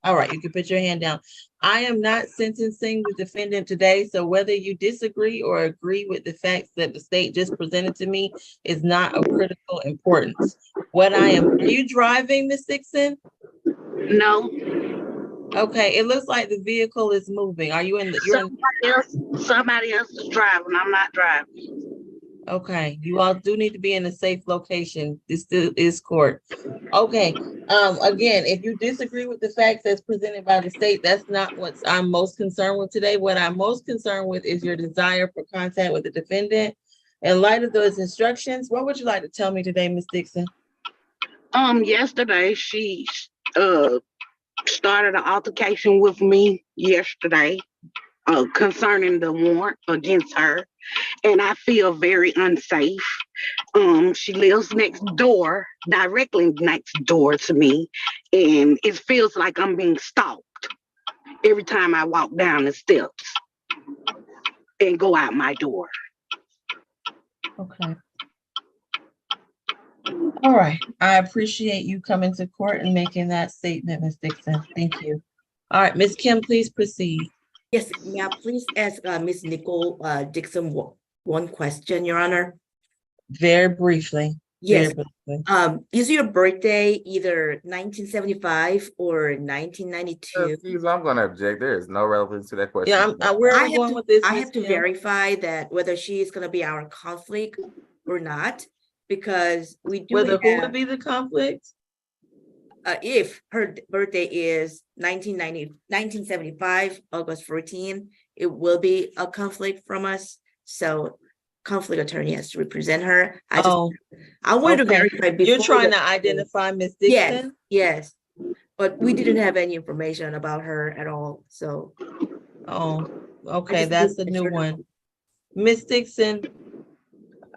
Speaker 2: All right, you can put your hand down. I am not sentencing the defendant today, so whether you disagree or agree with the facts that the state just presented to me is not of critical importance. Are you driving, Ms. Dixon?
Speaker 14: No.
Speaker 2: Okay, it looks like the vehicle is moving. Are you
Speaker 14: Somebody else is driving. I'm not driving.
Speaker 2: Okay, you all do need to be in a safe location. This still is court. Okay, again, if you disagree with the facts that's presented by the state, that's not what I'm most concerned with today. What I'm most concerned with is your desire for contact with the defendant. In light of those instructions, what would you like to tell me today, Ms. Dixon?
Speaker 14: Yesterday she started an altercation with me yesterday concerning the warrant against her, and I feel very unsafe. She lives directly next door to me, and it feels like I'm being stalked every time I walk down the steps and go out my door.
Speaker 2: Okay. All right, I appreciate you coming to court and making that statement, Ms. Dixon. Thank you. All right, Ms. Kim, please proceed.
Speaker 4: Yes, may I please ask Ms. Nicole Dixon one question, Your Honor?
Speaker 2: Very briefly.
Speaker 4: Yes.
Speaker 2: Very briefly.
Speaker 4: Is your birthday either 1975 or 1992?
Speaker 12: Excuse me, I'm gonna object. There is no relevance to that question.
Speaker 2: Yeah, where are we going with this?
Speaker 4: I
Speaker 2: Ms.
Speaker 4: have to
Speaker 2: Kim?
Speaker 4: verify that whether she is gonna be our conflict or not, because we do
Speaker 2: Whether who
Speaker 4: have,
Speaker 2: would be the conflict?
Speaker 4: if her birthday is 1975, August 14, it will be a conflict from us. So conflict attorney has to represent her. I wanted to verify before.
Speaker 2: You're trying to identify Ms. Dixon?
Speaker 4: Yes, but we didn't have any information about her at all, so.
Speaker 2: Oh, okay, that's a new one. Ms. Dixon,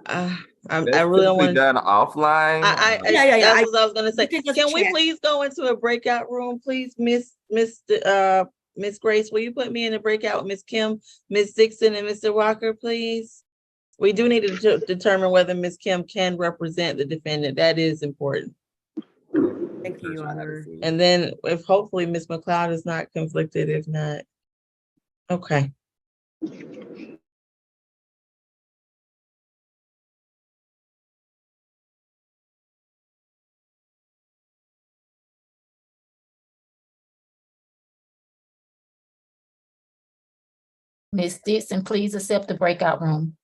Speaker 2: I really don't want to.
Speaker 12: Done offline.
Speaker 2: That's what I was gonna say. Can we please go into a breakout room, please, Miss Grace? Will you put me in a breakout with Miss Kim, Miss Dixon, and Mr. Walker, please? We do need to determine whether Miss Kim can represent the defendant. That is important.
Speaker 4: Thank you, Your Honor.
Speaker 2: And then if hopefully Miss McLeod is not conflicted, if not, okay.
Speaker 10: Ms. Dixon, please accept the breakout room.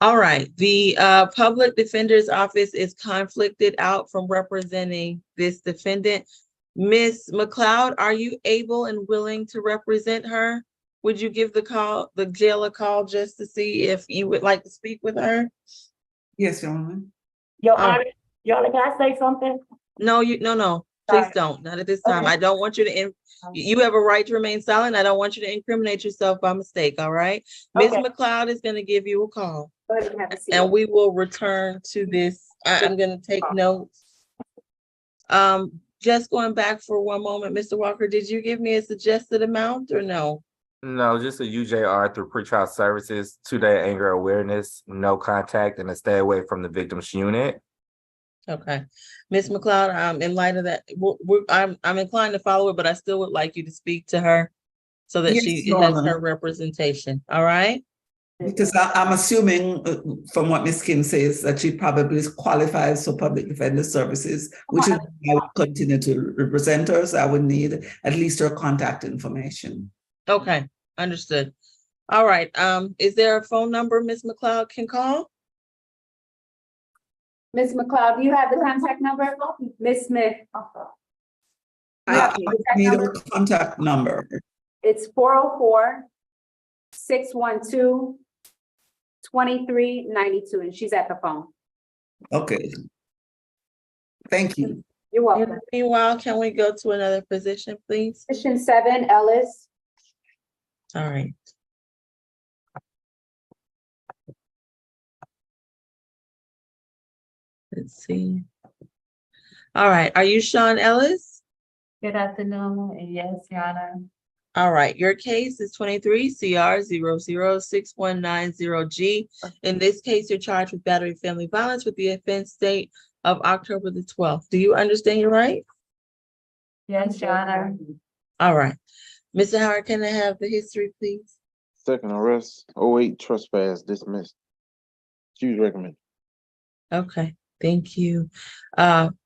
Speaker 2: All right, the public defender's office is conflicted out from representing this defendant. Ms. McLeod, are you able and willing to represent her? Would you give the jail a call just to see if you would like to speak with her?
Speaker 7: Yes, Your Honor.
Speaker 3: Your
Speaker 2: All
Speaker 3: Honor, Your Honor, can I say something?
Speaker 2: No, no, please
Speaker 3: Sorry.
Speaker 2: don't, not at this time.
Speaker 3: Okay.
Speaker 2: I don't want you to, you have a right to remain silent. I don't want you to incriminate yourself by mistake, all right? Ms.
Speaker 3: Okay.
Speaker 2: McLeod is gonna give you a call.
Speaker 6: Go ahead and have a seat.
Speaker 2: And we will return to this. I'm gonna take notes. Just going back for one moment, Mr. Walker, did you give me a suggested amount or no?
Speaker 12: No, just a UJR through pretrial services, 2-day anger awareness, no contact, and a stay away from the victim's unit.
Speaker 2: Okay, Ms. McLeod, in light of that, I'm inclined to follow it, but I still would like you to speak to her so that
Speaker 7: Yes,
Speaker 2: she
Speaker 7: Your
Speaker 2: has
Speaker 7: Honor.
Speaker 2: her representation, all right?
Speaker 7: Because I'm assuming from what Ms. Kim says that she probably qualifies for public defender services, which is I would continue to represent her, so I would need at least her contact information.
Speaker 2: Okay, understood. All right, is there a phone number Ms. McLeod can call?
Speaker 6: Ms. McLeod, do you have the contact number? Ms. Smith?
Speaker 7: I need her contact number.
Speaker 6: It's 404-612-2392, and she's at the phone.
Speaker 7: Okay. Thank you.
Speaker 6: You're welcome.
Speaker 2: Meanwhile, can we go to another position, please?
Speaker 6: Position 7, Ellis.
Speaker 2: All right. Let's see. All right, are you Sean Ellis?
Speaker 11: Good afternoon, and yes, Your Honor.
Speaker 2: All right, your case is 23 CR 006190G. In this case, you're charged with battery family violence with the offense date of October the 12th. Do you understand your right?
Speaker 11: Yes, Your Honor.
Speaker 2: All right. Mr. Howard, can I have the history, please?
Speaker 9: Second arrest, 08 trespass dismissed. Choose recommend.
Speaker 2: Okay, thank you.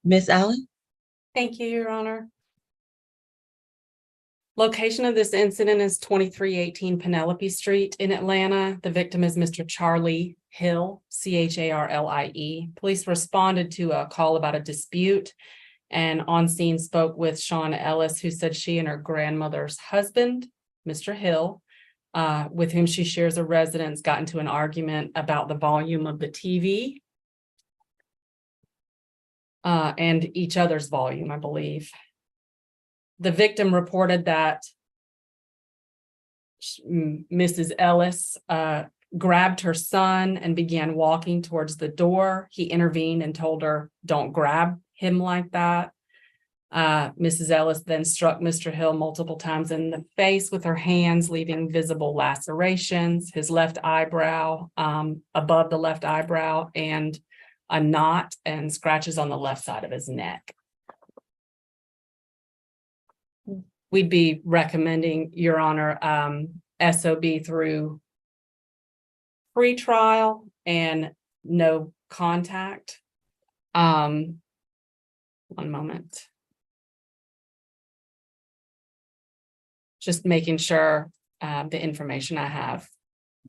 Speaker 2: Ms. Allen?
Speaker 5: Thank you, Your Honor. Location of this incident is 2318 Penelope Street in Atlanta. The victim is Mr. Charlie Hill, Charlie. Police responded to a call about a dispute and on scene spoke with Sean Ellis, who said she and her grandmother's husband, Mr. Hill, with whom she shares a residence, got into an argument about the volume of the TV and each other's volume, I believe. The victim reported that Mrs. Ellis grabbed her son and began walking towards the door. He intervened and told her, "Don't grab him like that." Mrs. Ellis then struck Mr. Hill multiple times in the face with her hands, leaving visible lacerations, his left eyebrow, above the left eyebrow, and a knot and scratches on the left side of his neck. We'd be recommending, Your Honor, SOB through pretrial and no contact. One moment. Just making sure the information I have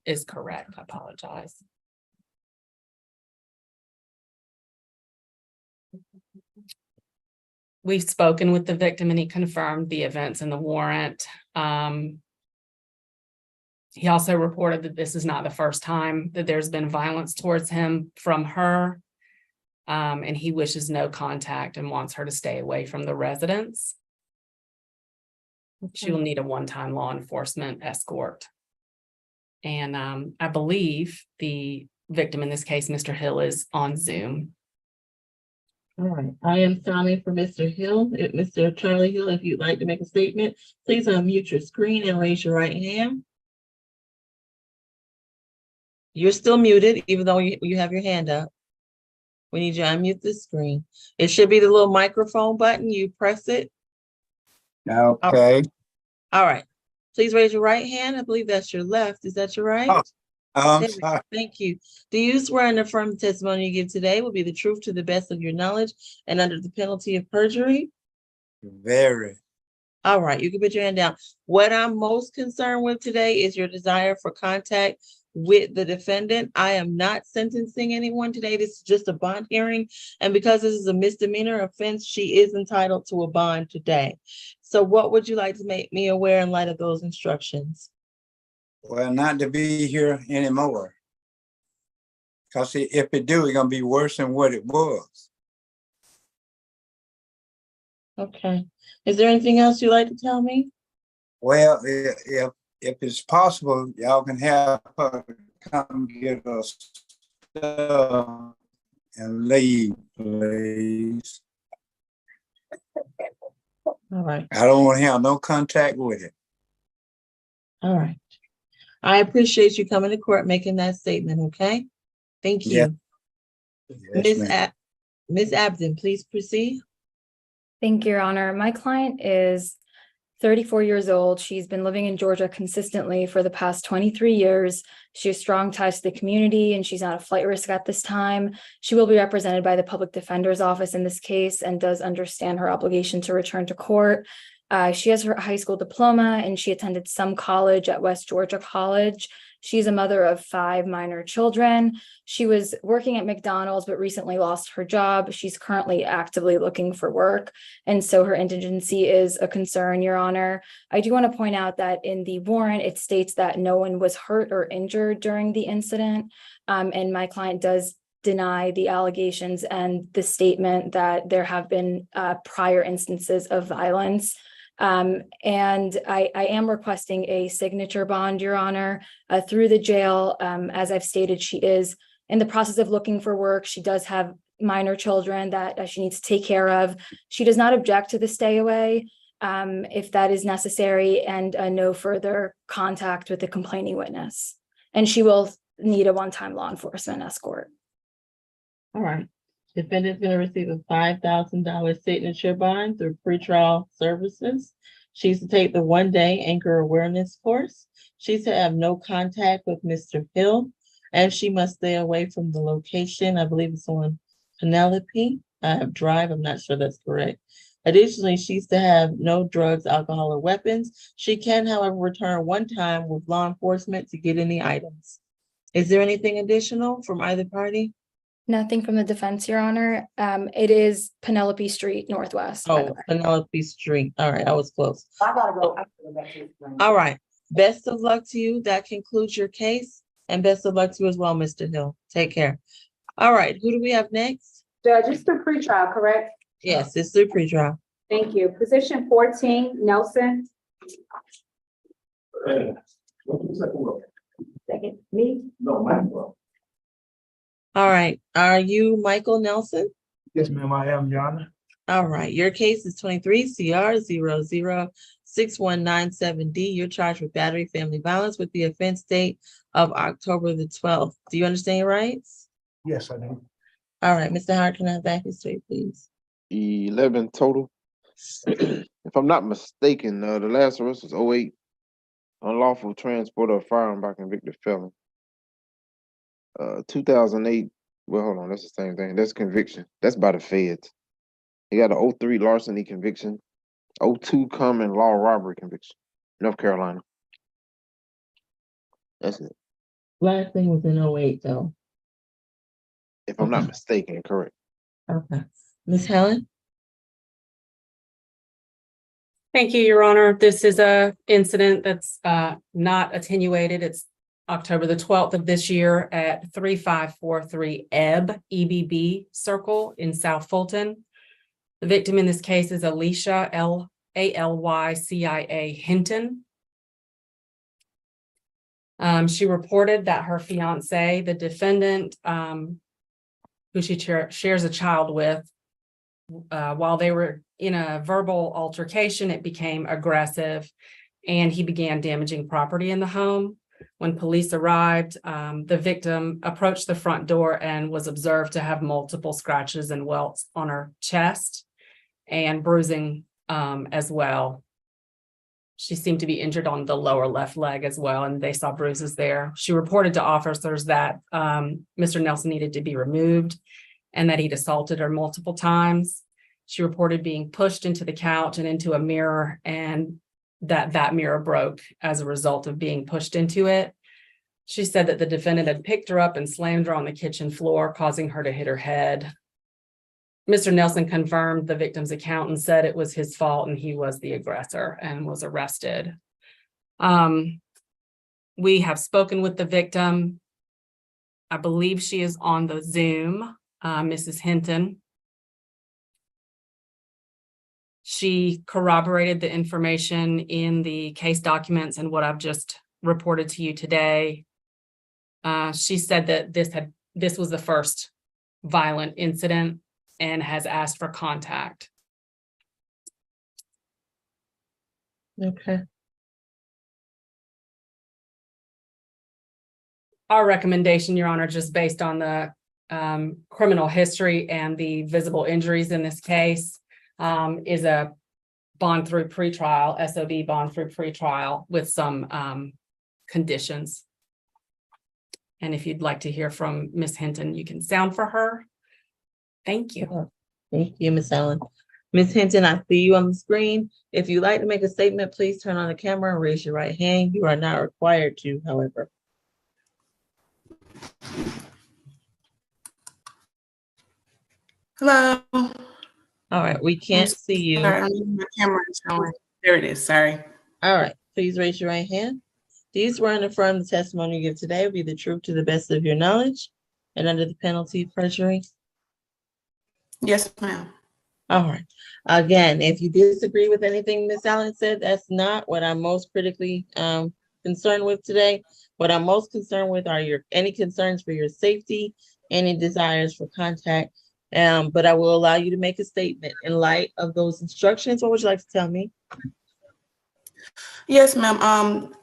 Speaker 5: is correct. I apologize. We've spoken with the victim and he confirmed the events in the warrant. He also reported that this is not the first time that there's been violence towards him from her. And he wishes no contact and wants her to stay away from the residence. She will need a one-time law enforcement escort. And I believe the victim in this case, Mr. Hill, is on Zoom.
Speaker 2: All right, I am signing for Mr. Hill. Mr. Charlie Hill, if you'd like to make a statement, please unmute your screen and raise your right hand. You're still muted, even though you have your hand up. We need you to unmute the screen. It should be the little microphone button. You press it.
Speaker 12: Okay.
Speaker 2: All right. Please raise your right hand. I believe that's your left. Is that your right?
Speaker 12: I'm
Speaker 2: There we go.
Speaker 12: sorry.
Speaker 2: Thank you. Do you swear and affirm the testimony you give today will be the truth to the best of your knowledge and under the penalty of perjury?
Speaker 12: Very.
Speaker 2: All right, you can put your hand down. What I'm most concerned with today is your desire for contact with the defendant. I am not sentencing anyone today. This is just a bond hearing. And because this is a misdemeanor offense, she is entitled to a bond today. So what would you like to make me aware in light of those instructions?
Speaker 15: Well, not to be here anymore. Because if it do, it's gonna be worse than what it was.
Speaker 2: Okay. Is there anything else you'd like to tell me?
Speaker 15: Well, if it's possible, y'all can have her come get us stuff and leave, please.
Speaker 2: All right.
Speaker 15: I don't want to have no contact with it.
Speaker 2: All right. I appreciate you coming to court making that statement, okay? Thank you.
Speaker 15: Yes,
Speaker 2: Ms. Abden, please proceed.
Speaker 8: Thank you, Your Honor. My client is 34 years old. She's been living in Georgia consistently for the past 23 years. She has strong ties to the community and she's not a flight risk at this time. She will be represented by the public defender's office in this case and does understand her obligation to return to court. She has her high school diploma and she attended some college at West Georgia College. She's a mother of 5 minor children. She was working at McDonald's, but recently lost her job. She's currently actively looking for work. And so her indigency is a concern, Your Honor. I do want to point out that in the warrant, it states that no one was hurt or injured during the incident. And my client does deny the allegations and the statement that there have been prior instances of violence. And I am requesting a signature bond, Your Honor, through the jail. As I've stated, she is in the process of looking for work. She does have minor children that she needs to take care of. She does not object to the stay away if that is necessary, and no further contact with the complaining witness. And she will need a one-time law enforcement escort.
Speaker 2: All right. Defendant's going to receive a $5,000 signature bond through pretrial services. She's to take the 1-day anger awareness course. She's to have no contact with Mr. Hill, and she must stay away from the location. I believe it's on Penelope Drive. I'm not sure that's correct. Additionally, she's to have no drugs, alcohol, or weapons. She can, however, return one time with law enforcement to get any items. Is there anything additional from either party?
Speaker 8: Nothing from the defense, Your Honor. It is Penelope Street Northwest. by the
Speaker 2: Oh,
Speaker 8: way.
Speaker 2: Penelope Street. All right, I was close.
Speaker 3: I gotta go. Back to the screen.
Speaker 2: All right. Best of luck to you. That concludes your case. And best of luck to you as well, Mr. Hill. Take care. All right, who do we have next?
Speaker 6: Judge, it's the pretrial, correct?
Speaker 2: Yes, it's the pretrial.
Speaker 6: Thank you. Position 14, Nelson.
Speaker 3: Second, me?
Speaker 2: All right, are you Michael Nelson?
Speaker 15: Yes, ma'am, I am, Your Honor.
Speaker 2: All right, your case is 23 CR 006197D. You're charged with battery family violence with the offense date of October the 12th. Do you understand your rights?
Speaker 15: Yes, I do.
Speaker 2: All right, Mr. Howard, can I have back his straight, please?
Speaker 9: 11 total. If I'm not mistaken, the last arrest was 08. Unlawful transport of firearm by convicted felon. 2008. Well, hold on, that's the same thing. That's conviction. That's by the feds. He got an 03 larceny conviction, 02 common law robbery conviction, North Carolina. That's it.
Speaker 2: Last thing was in 08 though.
Speaker 9: If I'm not mistaken, correct.
Speaker 2: Okay. Ms. Helen?
Speaker 5: Thank you, Your Honor. This is a incident that's not attenuated. It's October the 12th of this year at 3543 EBB Circle in South Fulton. The victim in this case is Alicia Alycia Hinton. She reported that her fiance, the defendant, who she shares a child with, while they were in a verbal altercation, it became aggressive and he began damaging property in the home. When police arrived, the victim approached the front door and was observed to have multiple scratches and welts on her chest and bruising as well. She seemed to be injured on the lower left leg as well, and they saw bruises there. She reported to officers that Mr. Nelson needed to be removed and that he'd assaulted her multiple times. She reported being pushed into the couch and into a mirror, and that mirror broke as a result of being pushed into it. She said that the defendant had picked her up and slammed her on the kitchen floor, causing her to hit her head. Mr. Nelson confirmed the victim's account and said it was his fault and he was the aggressor and was arrested. We have spoken with the victim. I believe she is on the Zoom, Mrs. Hinton. She corroborated the information in the case documents and what I've just reported to you today. She said that this was the first violent incident and has asked for contact.
Speaker 2: Okay.
Speaker 5: Our recommendation, Your Honor, just based on the criminal history and the visible injuries in this case, is a bond through pretrial, SOB bond through pretrial with some conditions. And if you'd like to hear from Ms. Hinton, you can sound for her. Thank you.
Speaker 2: Thank you, Ms. Allen. Ms. Hinton, I see you on the screen. If you'd like to make a statement, please turn on the camera and raise your right hand. You are not required to, however.
Speaker 16: Hello.
Speaker 2: All right, we can't see you.
Speaker 16: Sorry, my camera is showing. There it is. Sorry.
Speaker 2: All right, please raise your right hand. Do you swear and affirm the testimony you give today will be the truth to the best of your knowledge and under the penalty of perjury?
Speaker 16: Yes, ma'am.
Speaker 2: All right. Again, if you disagree with anything Ms. Allen said, that's not what I'm most critically concerned with today. What I'm most concerned with are any concerns for your safety, any desires for contact. But I will allow you to make a statement in light of those instructions. What would you like to tell me?
Speaker 16: Yes, ma'am.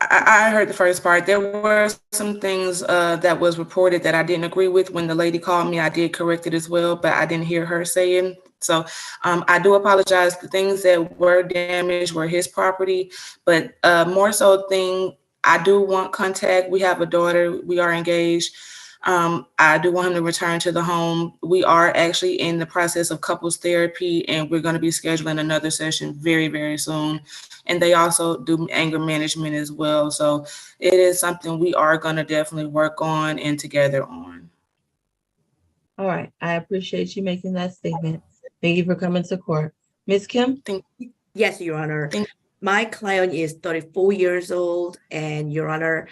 Speaker 16: I heard the first part. There were some things that was reported that I didn't agree with. When the lady called me, I did correct it as well, but I didn't hear her saying. So I do apologize. The things that were damaged were his property, but more so I do want contact. We have a daughter. We are engaged. I do want him to return to the home. We are actually in the process of couples therapy, and we're going to be scheduling another session very, very soon. And they also do anger management as well. So it is something we are going to definitely work on and together on.
Speaker 2: All right. I appreciate you making that statement. Thank you for coming to court. Ms. Kim?
Speaker 4: Yes, Your Honor. My client is 34 years old, and Your Honor,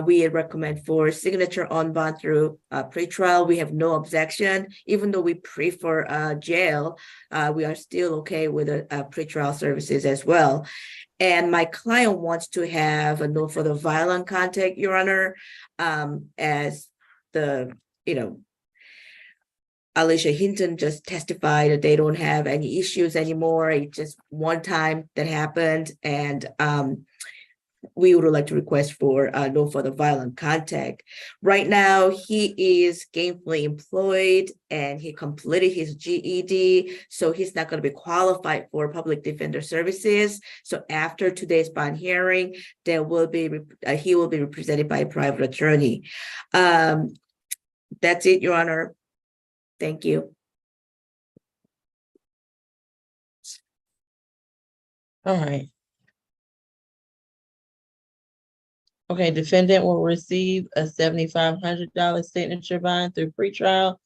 Speaker 4: we recommend for signature on bond through pretrial. We have no objection, even though we prefer jail. We are still okay with pretrial services as well. And my client wants to have a no further violent contact, Your Honor, as Alicia Hinton just testified that they don't have any issues anymore. It's just one time that happened. And we would like to request for no further violent contact. Right now, he is gainfully employed and he completed his GED. So he's not going to be qualified for public defender services. So after today's bond hearing, he will be represented by a private attorney. That's it, Your Honor. Thank you.
Speaker 2: All right. Okay, defendant will receive a $7,500 signature bond through pretrial.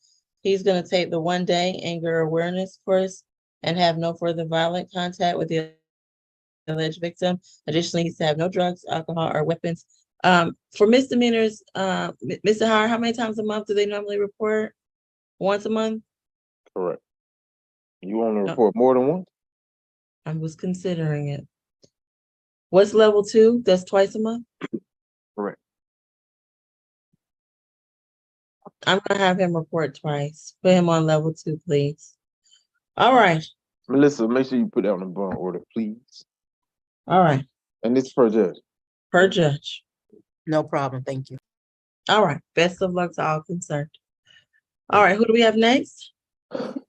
Speaker 2: He's going to take the one-day anger awareness course and have no further violent contact with the alleged victim. Additionally, he's to have no drugs, alcohol, or weapons. For misdemeanors, Mr. Howard, how many times a month do they normally report? Once a month?
Speaker 9: Correct. You want to report more than once?
Speaker 2: I was considering it. What's level 2? That's twice a month?
Speaker 9: Correct.
Speaker 2: I'm gonna have him report twice. Put him on level 2, please. All right.
Speaker 9: Melissa, make sure you put that on the bond order, please.
Speaker 2: All right.
Speaker 9: And it's per judge.
Speaker 2: Per judge.
Speaker 4: No problem. Thank you.
Speaker 2: All right. Best of luck to all concerned. All right. Who do we have next?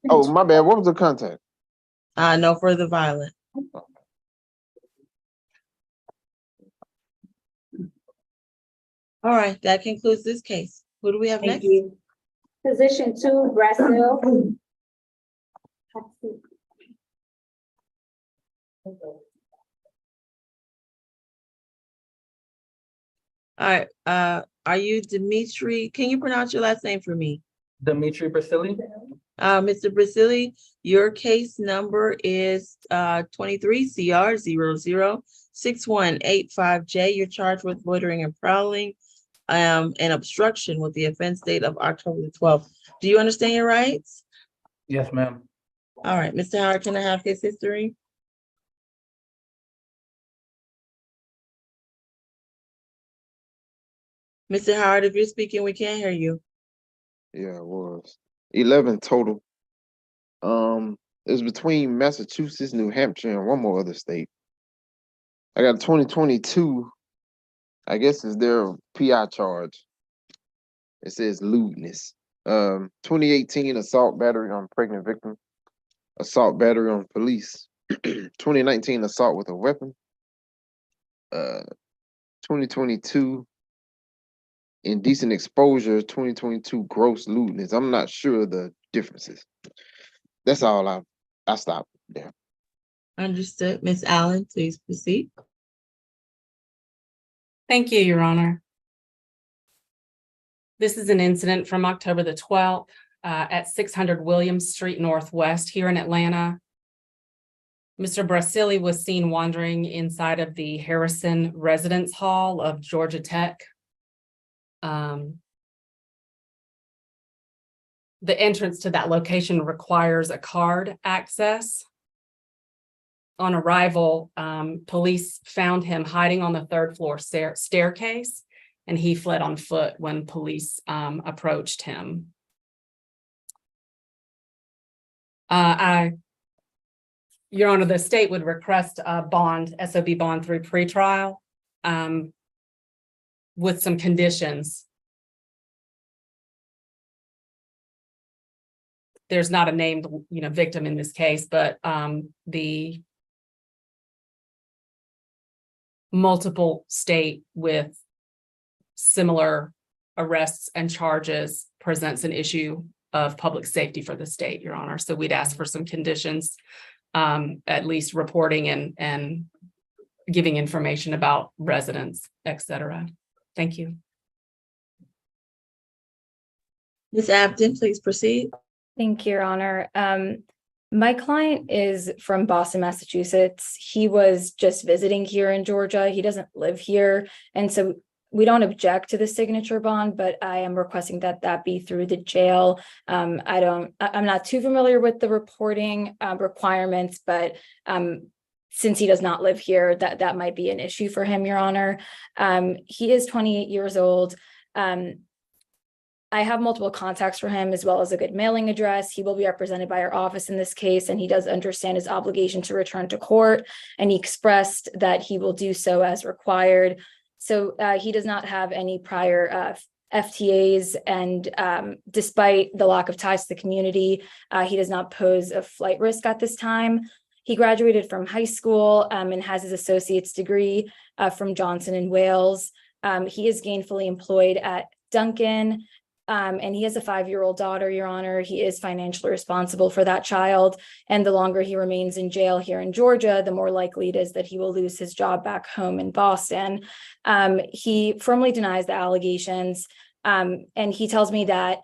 Speaker 9: Oh, my bad. What was the contact?
Speaker 2: No further violence. All right. That concludes this case. Who do we have next?
Speaker 6: Position 2, Brazil.
Speaker 2: All right, are you Dimitri? Can you pronounce your last name for me?
Speaker 17: Dimitri Basili.
Speaker 2: Mr. Brasili, your case number is 23 CR 006185J. You're charged with loitering and prowling and obstruction with the offense date of October the 12th. Do you understand your rights?
Speaker 17: Yes, ma'am.
Speaker 2: All right, Mr. Howard, can I have his history? Mr. Howard, if you're speaking, we can't hear you.
Speaker 9: Yeah, it was 11 total. It was between Massachusetts, New Hampshire, and one more other state. I got 2022. I guess is their PI charge. It says lewdness. 2018 assault battery on pregnant victim, assault battery on police. 2019 assault with a weapon. 2022 indecent exposure. 2022 gross lewdness. I'm not sure the differences. That's all. I stopped there.
Speaker 2: Understood. Ms. Allen, please proceed.
Speaker 5: Thank you, Your Honor. This is an incident from October the 12th at 600 Williams Street Northwest here in Atlanta. Mr. Brasili was seen wandering inside of the Harrison Residence Hall of Georgia Tech. The entrance to that location requires a card access. On arrival, police found him hiding on the third floor staircase, and he fled on foot when police approached him. Your Honor, the state would request a bond, SOB bond through pretrial with some conditions. There's not a named, victim in this case, but the multiple state with similar arrests and charges presents an issue of public safety for the state, Your Honor. So we'd ask for some conditions, at least reporting and giving information about residents, et cetera. Thank you.
Speaker 2: Ms. Abden, please proceed.
Speaker 8: Thank you, Your Honor. My client is from Boston, Massachusetts. He was just visiting here in Georgia. He doesn't live here. And so we don't object to the signature bond, but I am requesting that that be through the jail. I'm not too familiar with the reporting requirements, but since he does not live here, that might be an issue for him, Your Honor. He is 28 years old. I have multiple contacts for him as well as a good mailing address. He will be represented by our office in this case, and he does understand his obligation to return to court, and he expressed that he will do so as required. So he does not have any prior FTAs, and despite the lack of ties to the community, he does not pose a flight risk at this time. He graduated from high school and has his associate's degree from Johnson and Wales. He is gainfully employed at Duncan. And he has a 5-year-old daughter, Your Honor. He is financially responsible for that child. And the longer he remains in jail here in Georgia, the more likely it is that he will lose his job back home in Boston. He firmly denies the allegations. And he tells me that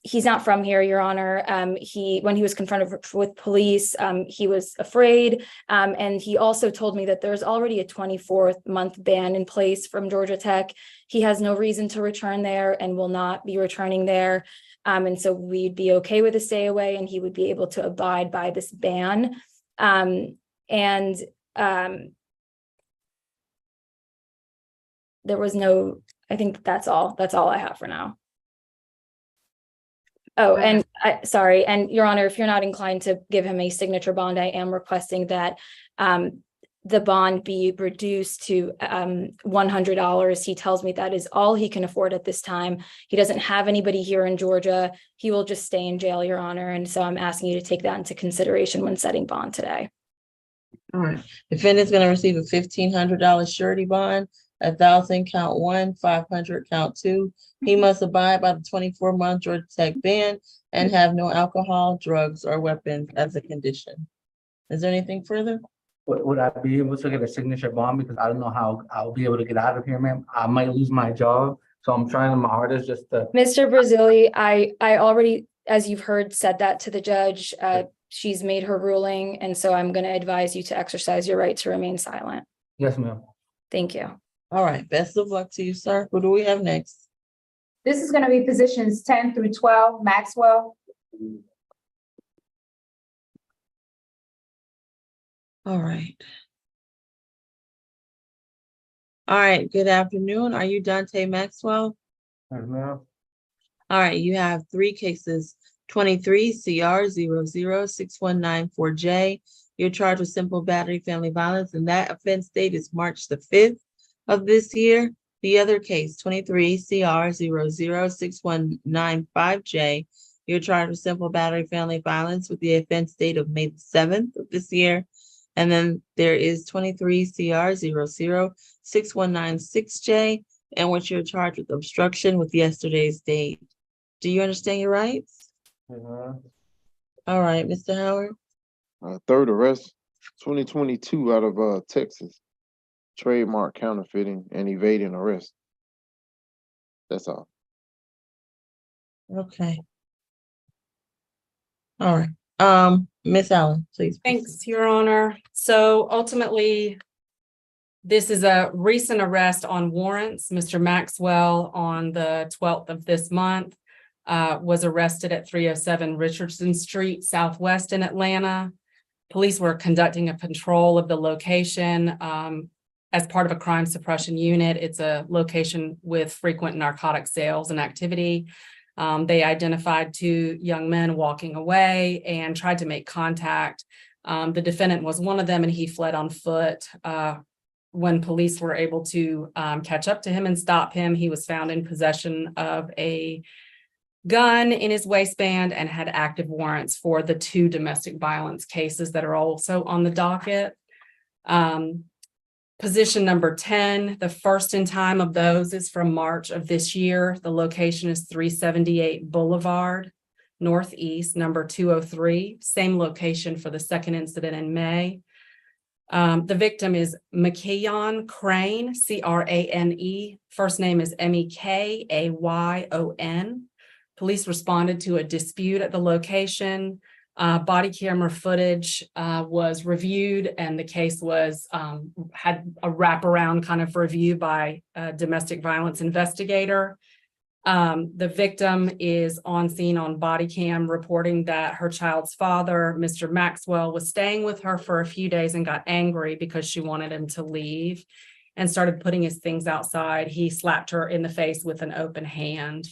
Speaker 8: he's not from here, Your Honor. When he was confronted with police, he was afraid. And he also told me that there's already a 24-month ban in place from Georgia Tech. He has no reason to return there and will not be returning there. And so we'd be okay with a stay away, and he would be able to abide by this ban. There was no, I think that's all I have for now. Oh, and sorry, and Your Honor, if you're not inclined to give him a signature bond, I am requesting that the bond be reduced to $100. He tells me that is all he can afford at this time. He doesn't have anybody here in Georgia. He will just stay in jail, Your Honor. And so I'm asking you to take that into consideration when setting bond today.
Speaker 2: All right. Defendant's going to receive a $1,500 surety bond, 1,000 count 1, 500 count 2. He must abide by the 24-month Georgia Tech ban and have no alcohol, drugs, or weapons as a condition. Is there anything further?
Speaker 17: Would I be able to get a signature bond? Because I don't know how I'll be able to get out of here, ma'am. I might lose my job, so I'm trying my hardest just to.
Speaker 8: Mr. Brazili, I already, as you've heard, said that to the judge. She's made her ruling, and so I'm going to advise you to exercise your right to remain silent.
Speaker 17: Yes, ma'am.
Speaker 8: Thank you.
Speaker 2: All right, best of luck to you, sir. Who do we have next?
Speaker 6: This is gonna be positions 10 through 12, Maxwell.
Speaker 2: All right. All right, good afternoon. Are you Dante Maxwell?
Speaker 17: Yes, ma'am.
Speaker 2: All right, you have three cases, 23 CR 006194J. You're charged with simple battery family violence, and that offense date is March the 5th of this year. The other case, 23 CR 006195J. You're charged with simple battery family violence with the offense date of May the 7th of this year. And then there is 23 CR 006196J, and what you're charged with obstruction with yesterday's date. Do you understand your rights? All right, Mr. Howard.
Speaker 9: Third arrest, 2022 out of Texas. Trademark counterfeiting and evading arrest. That's all.
Speaker 2: Okay. All right. Miss Allen, please.
Speaker 5: Thanks, Your Honor. So ultimately, this is a recent arrest on warrants. Mr. Maxwell, on the 12th of this month, was arrested at 307 Richardson Street Southwest in Atlanta. Police were conducting a patrol of the location as part of a crime suppression unit. It's a location with frequent narcotic sales and activity. They identified two young men walking away and tried to make contact. The defendant was one of them, and he fled on foot. When police were able to catch up to him and stop him, he was found in possession of a gun in his waistband and had active warrants for the two domestic violence cases that are also on the docket. Position number 10, the first in time of those is from March of this year. The location is 378 Boulevard, Northeast, number 203, same location for the second incident in May. The victim is Mekayon Crane, Crane. First name is Mekayon. Police responded to a dispute at the location. Body camera footage was reviewed, and the case was had a wraparound kind of review by a domestic violence investigator. The victim is on scene on body cam reporting that her child's father, Mr. Maxwell, was staying with her for a few days and got angry because she wanted him to leave and started putting his things outside. He slapped her in the face with an open hand.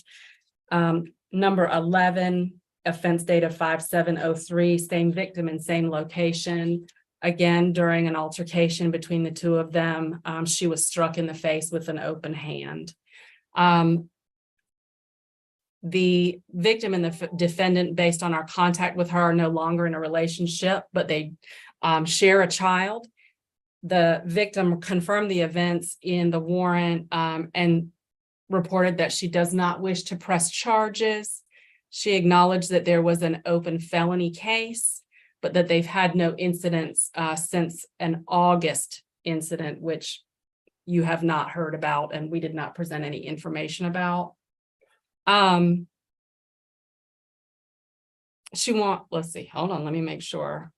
Speaker 5: Number 11, offense date of 5703, same victim and same location. Again, during an altercation between the two of them, she was struck in the face with an open hand. The victim and the defendant, based on our contact with her, are no longer in a relationship, but they share a child. The victim confirmed the events in the warrant and reported that she does not wish to press charges. She acknowledged that there was an open felony case, but that they've had no incidents since an August incident, which you have not heard about, and we did not present any information about. Let's see, hold on, let me make sure.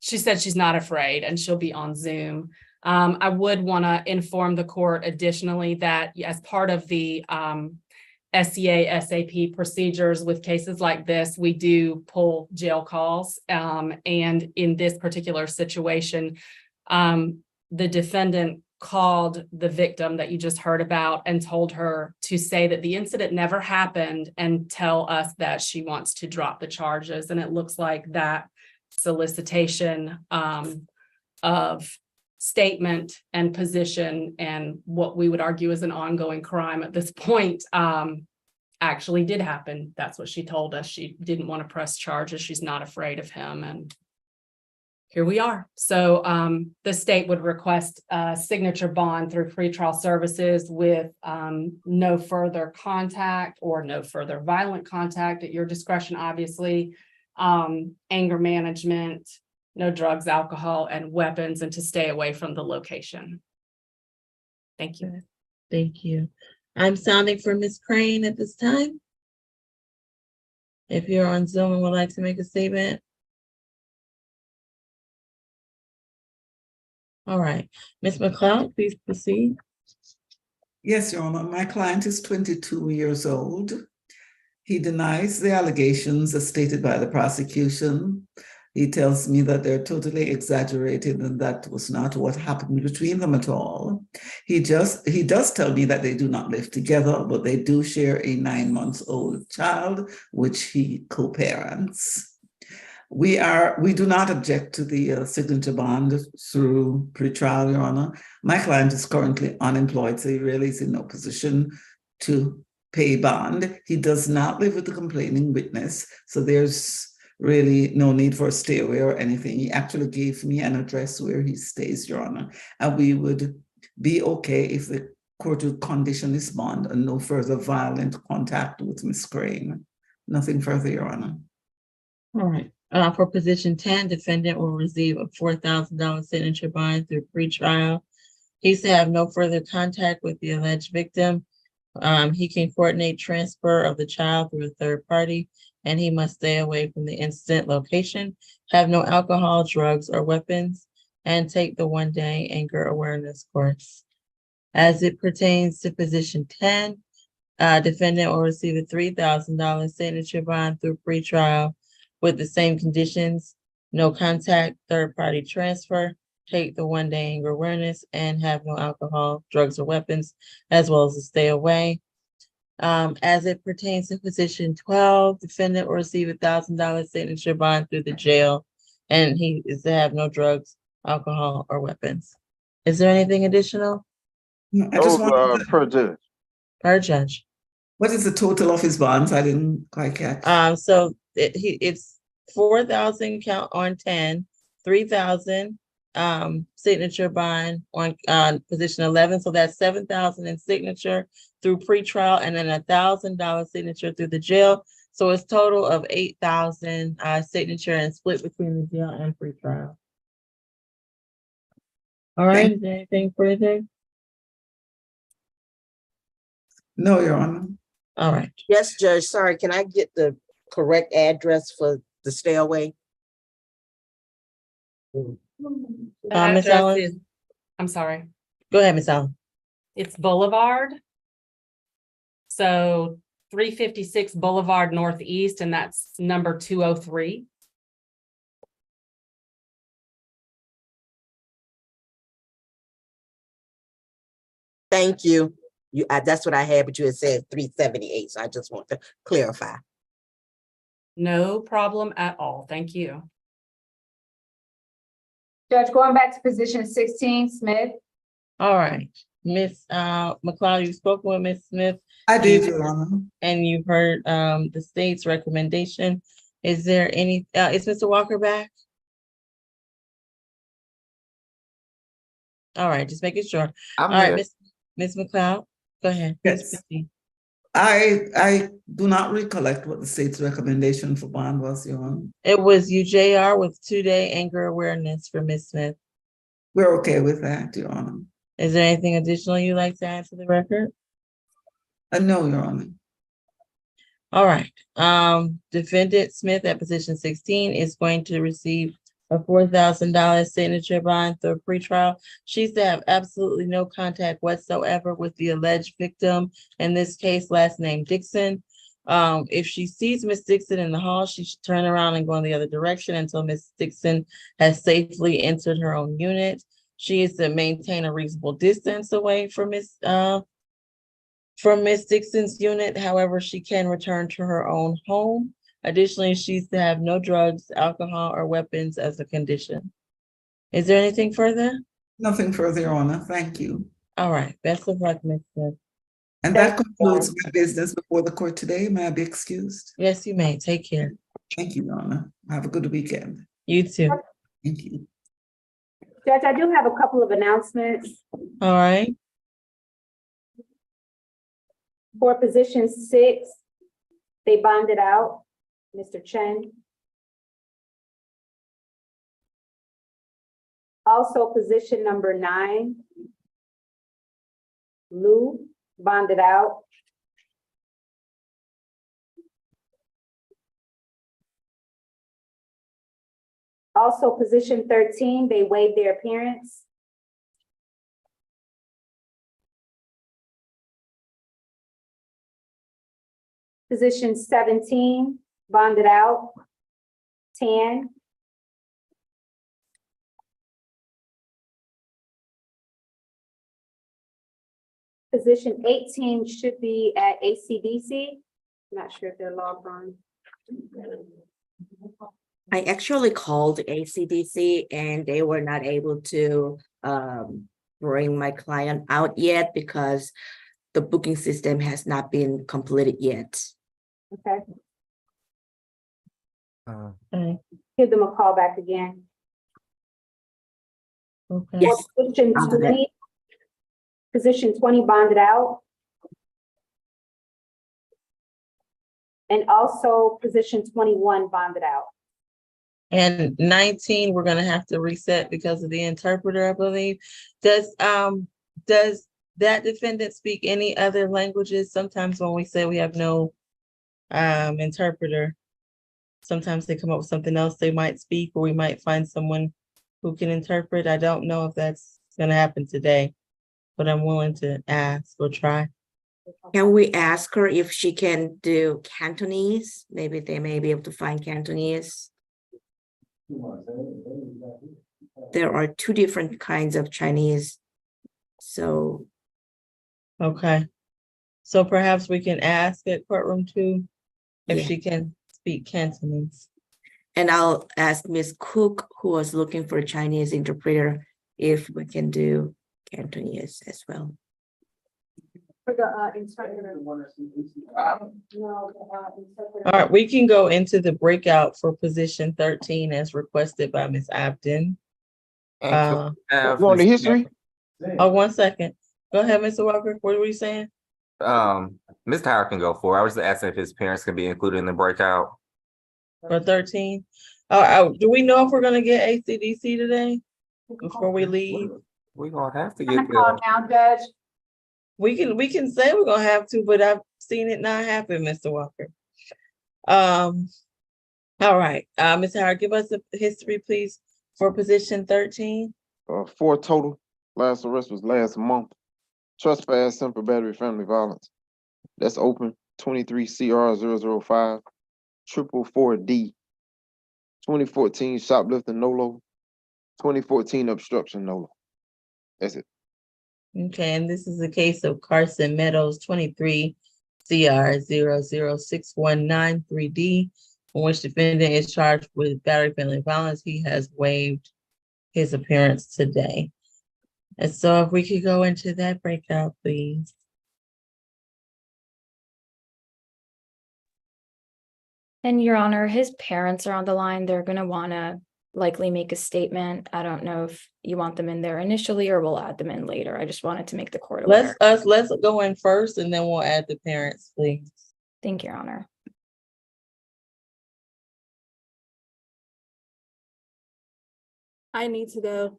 Speaker 5: She said she's not afraid and she'll be on Zoom. I would want to inform the court additionally that as part of the SCA SAP procedures with cases like this, we do pull jail calls. And in this particular situation, the defendant called the victim that you just heard about and told her to say that the incident never happened and tell us that she wants to drop the charges. And it looks like that solicitation of statement and position and what we would argue is an ongoing crime at this point actually did happen. That's what she told us. She didn't want to press charges. She's not afraid of him. And here we are. So the state would request a signature bond through pretrial services with no further contact or no further violent contact at your discretion, obviously. anger management, no drugs, alcohol, and weapons, and to stay away from the location. Thank you.
Speaker 2: Thank you. I'm sounding for Ms. Crane at this time. If you're on Zoom and would like to make a statement. All right, Ms. McLeod, please proceed.
Speaker 7: Yes, Your Honor. My client is 22 years old. He denies the allegations as stated by the prosecution. He tells me that they're totally exaggerated and that was not what happened between them at all. He does tell me that they do not live together, but they do share a 9-month-old child, which he co-parents. We do not object to the signature bond through pretrial, Your Honor. My client is currently unemployed, so he really is in no position to pay bond. He does not live with the complaining witness, so there's really no need for a stay away or anything. He actually gave me an address where he stays, Your Honor, and we would be okay if the court would condition this bond and no further violent contact with Ms. Crane. Nothing further, Your Honor.
Speaker 2: All right. For position 10, defendant will receive a $4,000 signature bond through pretrial. He's to have no further contact with the alleged victim. He can coordinate transfer of the child through a third party, and he must stay away from the incident location, have no alcohol, drugs, or weapons, and take the 1-day anger awareness course. As it pertains to position 10, defendant will receive a $3,000 signature bond through pretrial with the same conditions: no contact, third party transfer, take the 1-day anger awareness, and have no alcohol, drugs, or weapons, as well as to stay away. As it pertains to position 12, defendant will receive a $1,000 signature bond through the jail, and he is to have no drugs, alcohol, or weapons. Is there anything additional?
Speaker 7: No, I just want
Speaker 9: per judge.
Speaker 2: Per judge.
Speaker 7: What is the total of his bonds? I didn't quite catch.
Speaker 2: So it's 4,000 count on 10, 3,000 signature bond on position 11. So that's 7,000 in signature through pretrial, and then $1,000 signature through the jail. So it's total of 8,000 signature and split between the jail and pretrial. All right, is there anything further?
Speaker 7: No, Your Honor.
Speaker 2: All right.
Speaker 18: Yes, Judge, sorry, can I get the correct address for the stay away?
Speaker 5: The
Speaker 2: Ms.
Speaker 5: address
Speaker 2: Allen?
Speaker 5: is- I'm sorry.
Speaker 2: Go ahead, Ms. Allen.
Speaker 5: It's Boulevard. So 356 Boulevard Northeast, and that's number 203.
Speaker 18: Thank you. That's what I had, but you had said 378, so I just want to clarify.
Speaker 5: No problem at all. Thank you.
Speaker 6: Judge, going back to position 16, Smith.
Speaker 2: All right, Ms. McLeod, you've spoken with Ms. Smith.
Speaker 7: I did, Your Honor.
Speaker 2: And you've heard the state's recommendation. Is there any, is Mr. Walker back? All right, just making sure.
Speaker 12: I'm
Speaker 2: All right,
Speaker 12: here.
Speaker 2: Ms. McLeod, go ahead.
Speaker 7: Yes. I do not recollect what the state's recommendation for bond was, Your Honor.
Speaker 2: It was UJR with 2-day anger awareness for Ms. Smith.
Speaker 7: We're okay with that, Your Honor.
Speaker 2: Is there anything additional you'd like to add to the record?
Speaker 7: No, Your Honor.
Speaker 2: All right, defendant Smith at position 16 is going to receive a $4,000 signature bond through pretrial. She's to have absolutely no contact whatsoever with the alleged victim, in this case, last name Dixon. If she sees Miss Dixon in the hall, she should turn around and go in the other direction until Miss Dixon has safely entered her own unit. She is to maintain a reasonable distance away from Miss Dixon's unit. However, she can return to her own home. Additionally, she's to have no drugs, alcohol, or weapons as a condition. Is there anything further?
Speaker 7: Nothing further, Your Honor. Thank you.
Speaker 2: All right, best of luck, Ms. Smith.
Speaker 7: And that concludes my business before the court today. May I be excused?
Speaker 2: Yes, you may. Take care.
Speaker 7: Thank you, Your Honor. Have a good weekend.
Speaker 2: You too.
Speaker 7: Thank you.
Speaker 6: Judge, I do have a couple of announcements.
Speaker 2: All right.
Speaker 6: For position 6, they bonded out Mr. Chen. Also, position number 9, Lou, bonded out. Also, position 13, they waived their appearance. Position 17, bonded out. Tan. Position 18 should be at ACDC. Not sure if they're logged on.
Speaker 4: I actually called ACDC and they were not able to bring my client out yet because the booking system has not been completed yet.
Speaker 6: Okay,
Speaker 2: Okay.
Speaker 6: give them a call back again.
Speaker 2: Okay.
Speaker 4: Yes.
Speaker 6: Position
Speaker 4: I'll do that.
Speaker 6: 20, position 20 bonded out. And also position 21 bonded out.
Speaker 2: And 19, we're gonna have to reset because of the interpreter, I believe. Does that defendant speak any other languages? Sometimes when we say we have no interpreter, sometimes they come up with something else they might speak, or we might find someone who can interpret. I don't know if that's gonna happen today, but I'm willing to ask or try.
Speaker 4: Can we ask her if she can do Cantonese? Maybe they may be able to find Cantonese. There are 2 different kinds of Chinese. So
Speaker 2: Okay. So perhaps we can ask at courtroom 2 if
Speaker 4: Yeah.
Speaker 2: she can speak Cantonese.
Speaker 4: and I'll ask Miss Cook, who was looking for a Chinese interpreter, if we can do Cantonese as well.
Speaker 6: For the interpreter.
Speaker 2: All right, we can go into the breakout for position 13 as requested by Ms. Abden.
Speaker 12: And have
Speaker 9: You want the
Speaker 12: Ms.
Speaker 9: history?
Speaker 2: Oh, 1 second. Go ahead, Mr. Walker. What were you saying?
Speaker 12: Mr. Howard can go for it. I was just asking if his parents can be included in the breakout.
Speaker 2: For 13? Do we know if we're gonna get ACDC today before we leave?
Speaker 12: We're gonna have to
Speaker 6: I'm
Speaker 12: get
Speaker 6: gonna call
Speaker 12: the
Speaker 6: now, Judge.
Speaker 2: We can say we're gonna have to, but I've seen it not happen, Mr. Walker. All right, Ms. Howard, give us a history, please, for position 13.
Speaker 9: 4 total. Last arrest was last month. Trespass, simple battery, family violence. That's open. 23 CR 005 444D. 2014 shoplifting NOLO. 2014 obstruction NOLO. That's it.
Speaker 2: Okay, and this is a case of Carson Meadows, 23 CR 00619 in which defendant is charged with battery family violence. He has waived his appearance today. And so if we could go into that breakout, please.
Speaker 8: And Your Honor, his parents are on the line. They're gonna wanna likely make a statement. I don't know if you want them in there initially or we'll add them in later. I just wanted to make the court aware.
Speaker 2: Let's go in first and then we'll add the parents, please.
Speaker 8: Thank you, Your Honor.
Speaker 11: I need to go.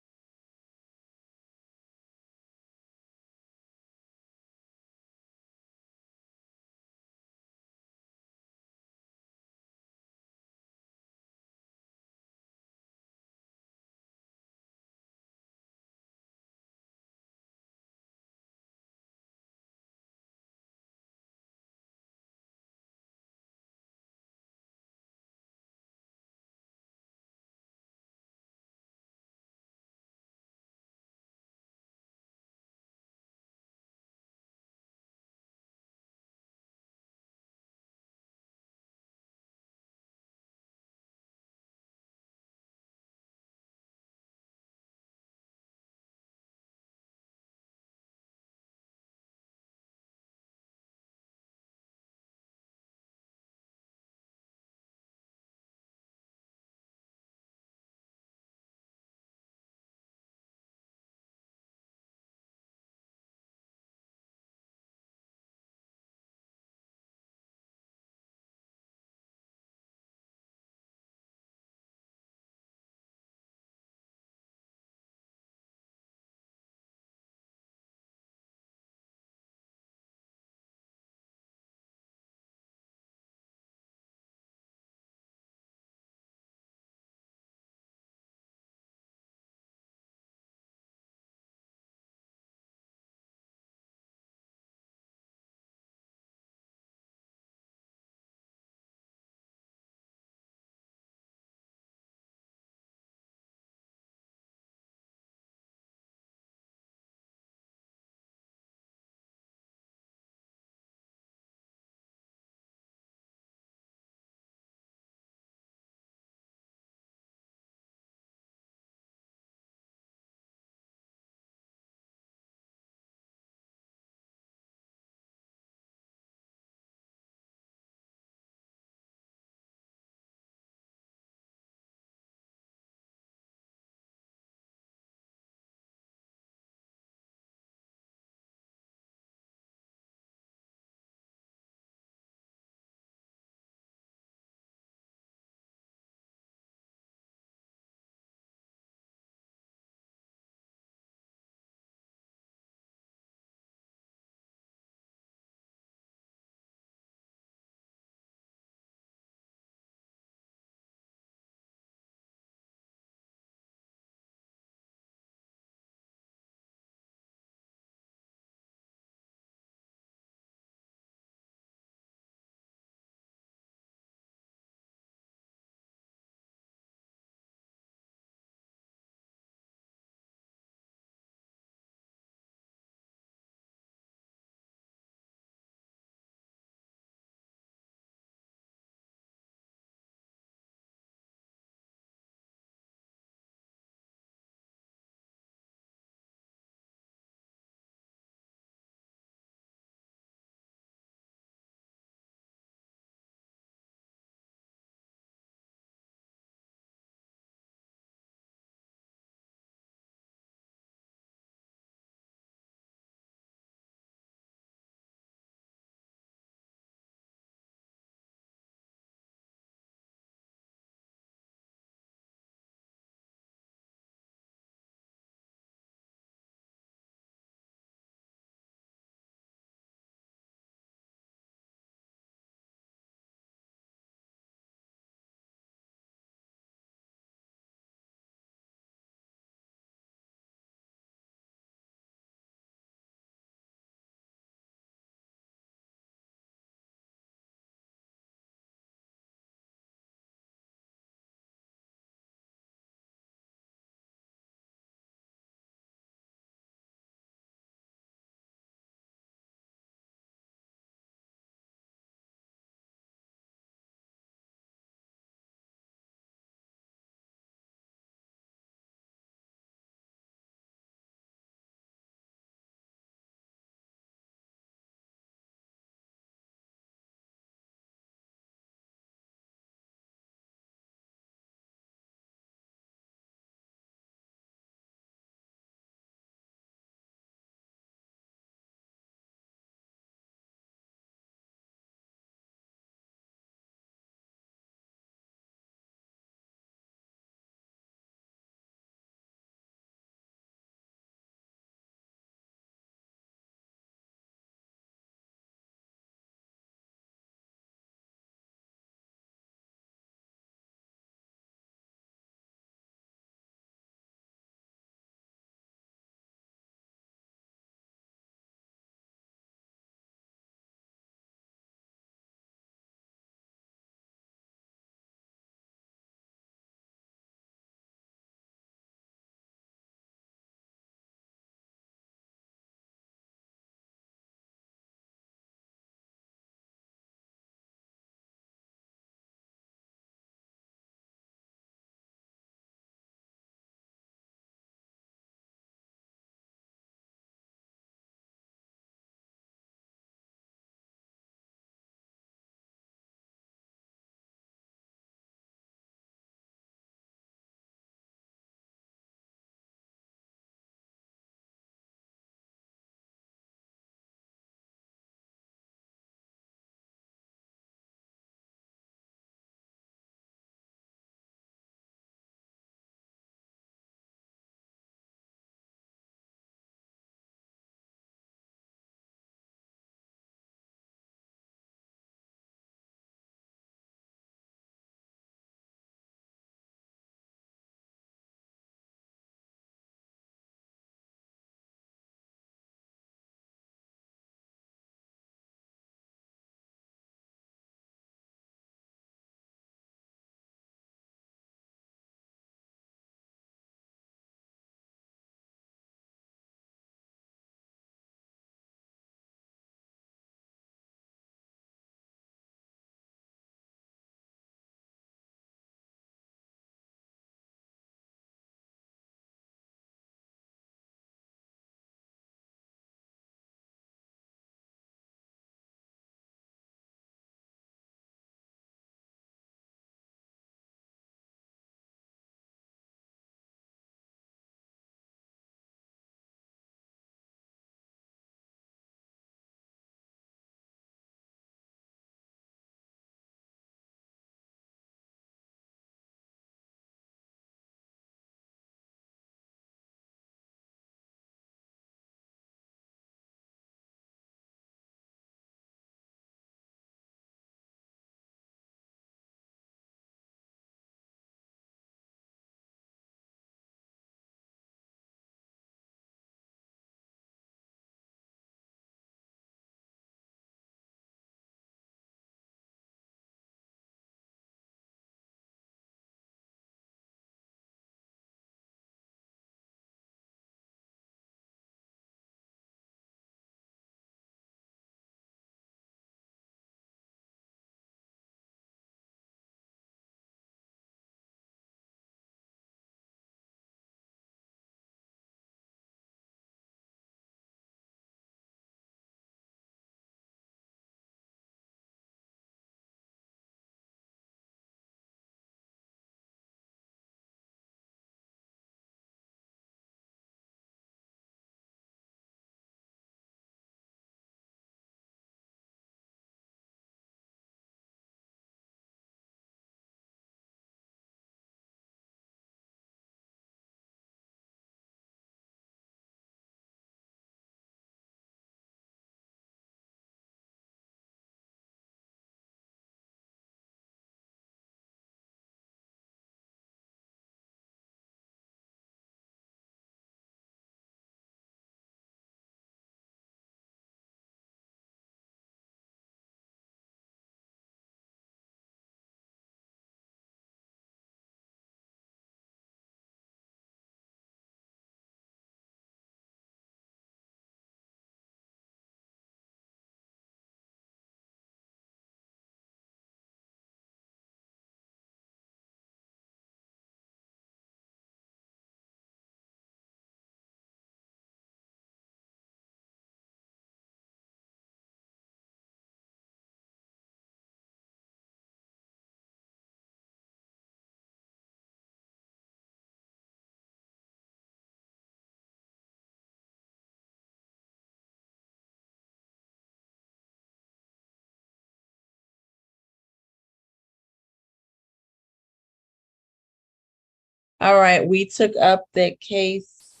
Speaker 2: All right, we took up that case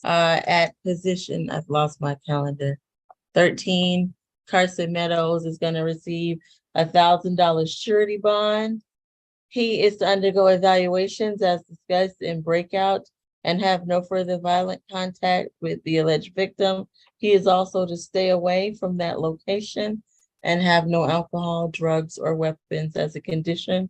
Speaker 2: at position, I've lost my calendar. 13, Carson Meadows is gonna receive $1,000 surety bond. He is to undergo evaluations as discussed in breakout and have no further violent contact with the alleged victim. He is also to stay away from that location and have no alcohol, drugs, or weapons as a condition.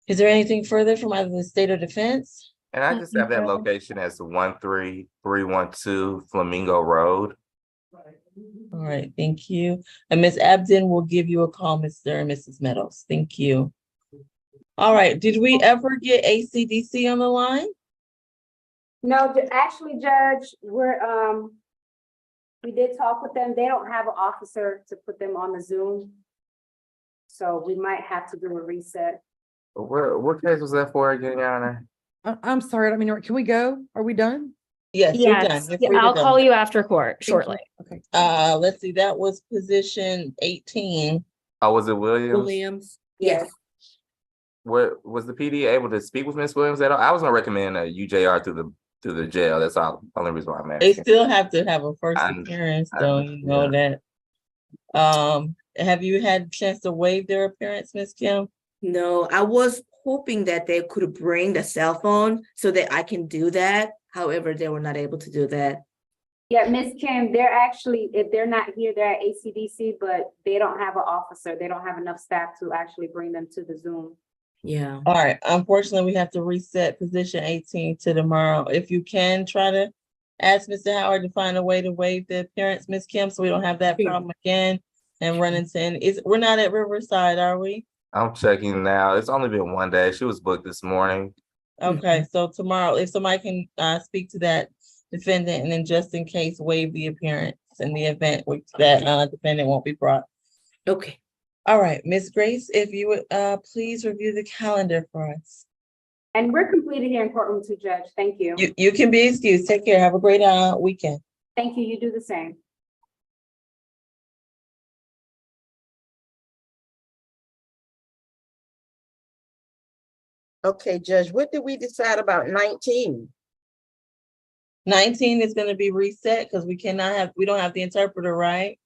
Speaker 2: Is there anything further from either the state or defense?
Speaker 12: And I just have that location as 13312 Flamingo Road.
Speaker 2: All right, thank you. And Ms. Abden will give you a call, Mr. and Mrs. Meadows. Thank you. All right, did we ever get ACDC on the line?
Speaker 6: No, actually, Judge, we did talk with them. They don't have an officer to put them on the Zoom. So we might have to do a reset.
Speaker 12: What case was that for again, Your Honor?
Speaker 1: I'm sorry, I mean, can we go? Are we done?
Speaker 2: Yes, you're done.
Speaker 8: Yes,
Speaker 2: You're
Speaker 8: yeah,
Speaker 2: free to
Speaker 8: I'll
Speaker 2: go.
Speaker 8: call you after court shortly.
Speaker 1: Okay.
Speaker 2: Let's see, that was position 18.
Speaker 12: Oh, was it Williams?
Speaker 8: Williams.
Speaker 6: Yes.
Speaker 12: What was the PD able to speak with Ms. Williams at all? I was gonna recommend a UJR through the jail. That's all. Only reason why I'm
Speaker 2: They
Speaker 12: asking.
Speaker 2: still have to have a first
Speaker 12: I-
Speaker 2: appearance,
Speaker 12: I-
Speaker 2: though, you know that. Have you had a chance to waive their appearance, Ms. Kim?
Speaker 4: No, I was hoping that they could bring the cell phone so that I can do that. However, they were not able to do that.
Speaker 6: Yeah, Miss Kim, they're actually, if they're not here, they're at ACDC, but they don't have an officer. They don't have enough staff to actually bring them to the Zoom.
Speaker 4: Yeah.
Speaker 2: All right, unfortunately, we have to reset position 18 to tomorrow. If you can try to ask Mr. Howard to find a way to waive the appearance, Ms. Kim, so we don't have that problem again and run into, we're not at Riverside, are we?
Speaker 12: I'm checking now. It's only been one day. She was booked this morning.
Speaker 2: Okay, so tomorrow, if somebody can speak to that defendant and then just in case waive the appearance in the event which that defendant won't be brought.
Speaker 4: Okay.
Speaker 2: All right, Ms. Grace, if you would please review the calendar for us.
Speaker 6: And we're completed here in courtroom 2, Judge. Thank you.
Speaker 2: You can be excused. Take care. Have a great weekend.
Speaker 6: Thank you. You do the same.
Speaker 18: Okay, Judge, what did we decide about 19?
Speaker 2: 19 is gonna be reset because we don't have the interpreter, right?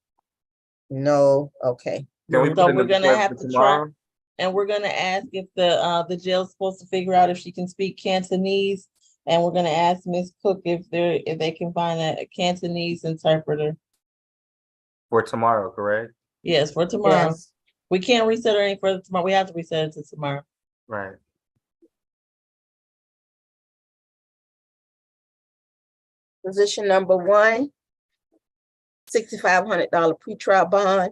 Speaker 18: No, okay.
Speaker 12: Can we
Speaker 2: So
Speaker 12: put in
Speaker 2: we're
Speaker 12: the
Speaker 2: gonna
Speaker 12: request
Speaker 2: have
Speaker 12: for
Speaker 2: to try,
Speaker 12: tomorrow?
Speaker 2: and we're gonna ask if the jail's supposed to figure out if she can speak Cantonese. And we're gonna ask Ms. Cook if they can find a Cantonese interpreter.
Speaker 12: For tomorrow, correct?
Speaker 2: Yes, for tomorrow.
Speaker 18: Yes.
Speaker 2: We can't reset her any further tomorrow. We have to reset it to tomorrow.
Speaker 12: Right.
Speaker 18: Position number 1, $6,500 pretrial bond.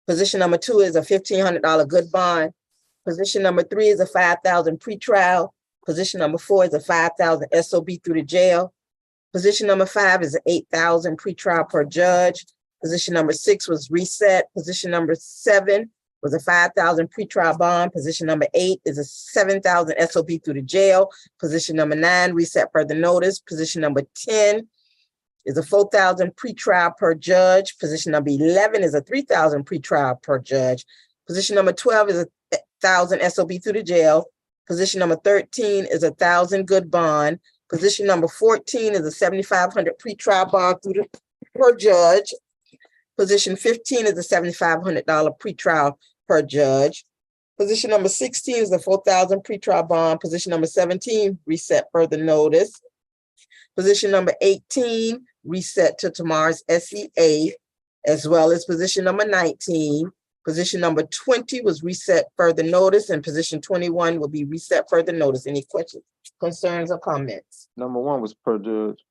Speaker 18: Position number 2 is a $1,500 good bond. Position number 3 is a $5,000 pretrial. Position number 4 is a $5,000 SOB through the jail. Position number 5 is an $8,000 pretrial per judge. Position number 6 was reset. Position number 7 was a $5,000 pretrial bond. Position number 8 is a $7,000 SOB through the jail. Position number 9, reset further notice. Position number 10 is a $4,000 pretrial per judge. Position number 11 is a $3,000 pretrial per judge. Position number 12 is a $1,000 SOB through the jail. Position number 13 is a $1,000 good bond. Position number 14 is a $7,500 pretrial bond per judge. Position 15 is a $7,500 pretrial per judge. Position number 16 is a $4,000 pretrial bond. Position number 17, reset further notice. Position number 18, reset to tomorrow's SEA, as well as position number 19. Position number 20 was reset further notice, and position 21 will be reset further notice. Any questions, concerns, or comments?
Speaker 9: Number 1 was per judge.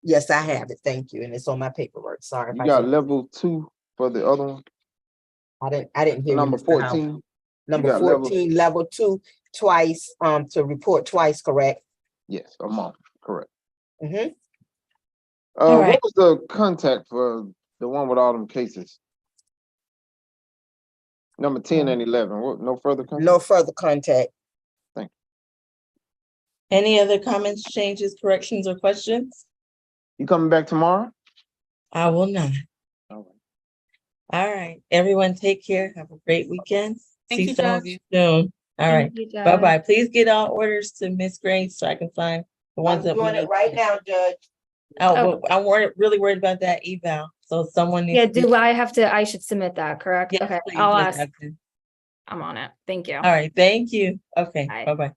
Speaker 18: Yes, I have it. Thank you. And it's on my paperwork. Sorry. if
Speaker 9: You
Speaker 18: I
Speaker 9: got
Speaker 18: didn't-
Speaker 9: level 2 for the other one.
Speaker 18: I didn't hear you,
Speaker 9: Number
Speaker 18: Mr. Howard.
Speaker 9: 14.
Speaker 18: Number
Speaker 9: got level-
Speaker 18: 14, level 2, twice, to report twice, correct?
Speaker 9: Yes, a month, correct.
Speaker 18: Mhm.
Speaker 2: All right.
Speaker 9: What was the contact for the one with all them cases? Number 10 and 11. What? No further contact?
Speaker 18: No further contact.
Speaker 2: Any other comments, changes, corrections, or questions?
Speaker 9: You coming back tomorrow?
Speaker 2: I will not.
Speaker 9: All right.
Speaker 2: All right, everyone take care. Have a great weekend.
Speaker 5: Thank
Speaker 2: See
Speaker 5: you,
Speaker 2: some of
Speaker 5: Judge.
Speaker 2: you soon. All right,
Speaker 8: Thank you, Judge.
Speaker 2: bye-bye. Please get all orders to Miss Grace so I can sign the
Speaker 18: I'm
Speaker 2: ones that we
Speaker 18: doing it
Speaker 2: need.
Speaker 18: right now, Judge.
Speaker 2: Oh, well, I'm really worried about that eval, so someone needs.
Speaker 8: Yeah,
Speaker 2: to-
Speaker 8: do I have to, I should submit that, correct?
Speaker 2: Yes,
Speaker 8: Okay,
Speaker 2: please,
Speaker 8: I'll
Speaker 2: Ms.
Speaker 8: ask.
Speaker 2: Upton.
Speaker 8: I'm on it. Thank you.
Speaker 2: All right, thank you. Okay,
Speaker 8: Bye.
Speaker 2: bye-bye.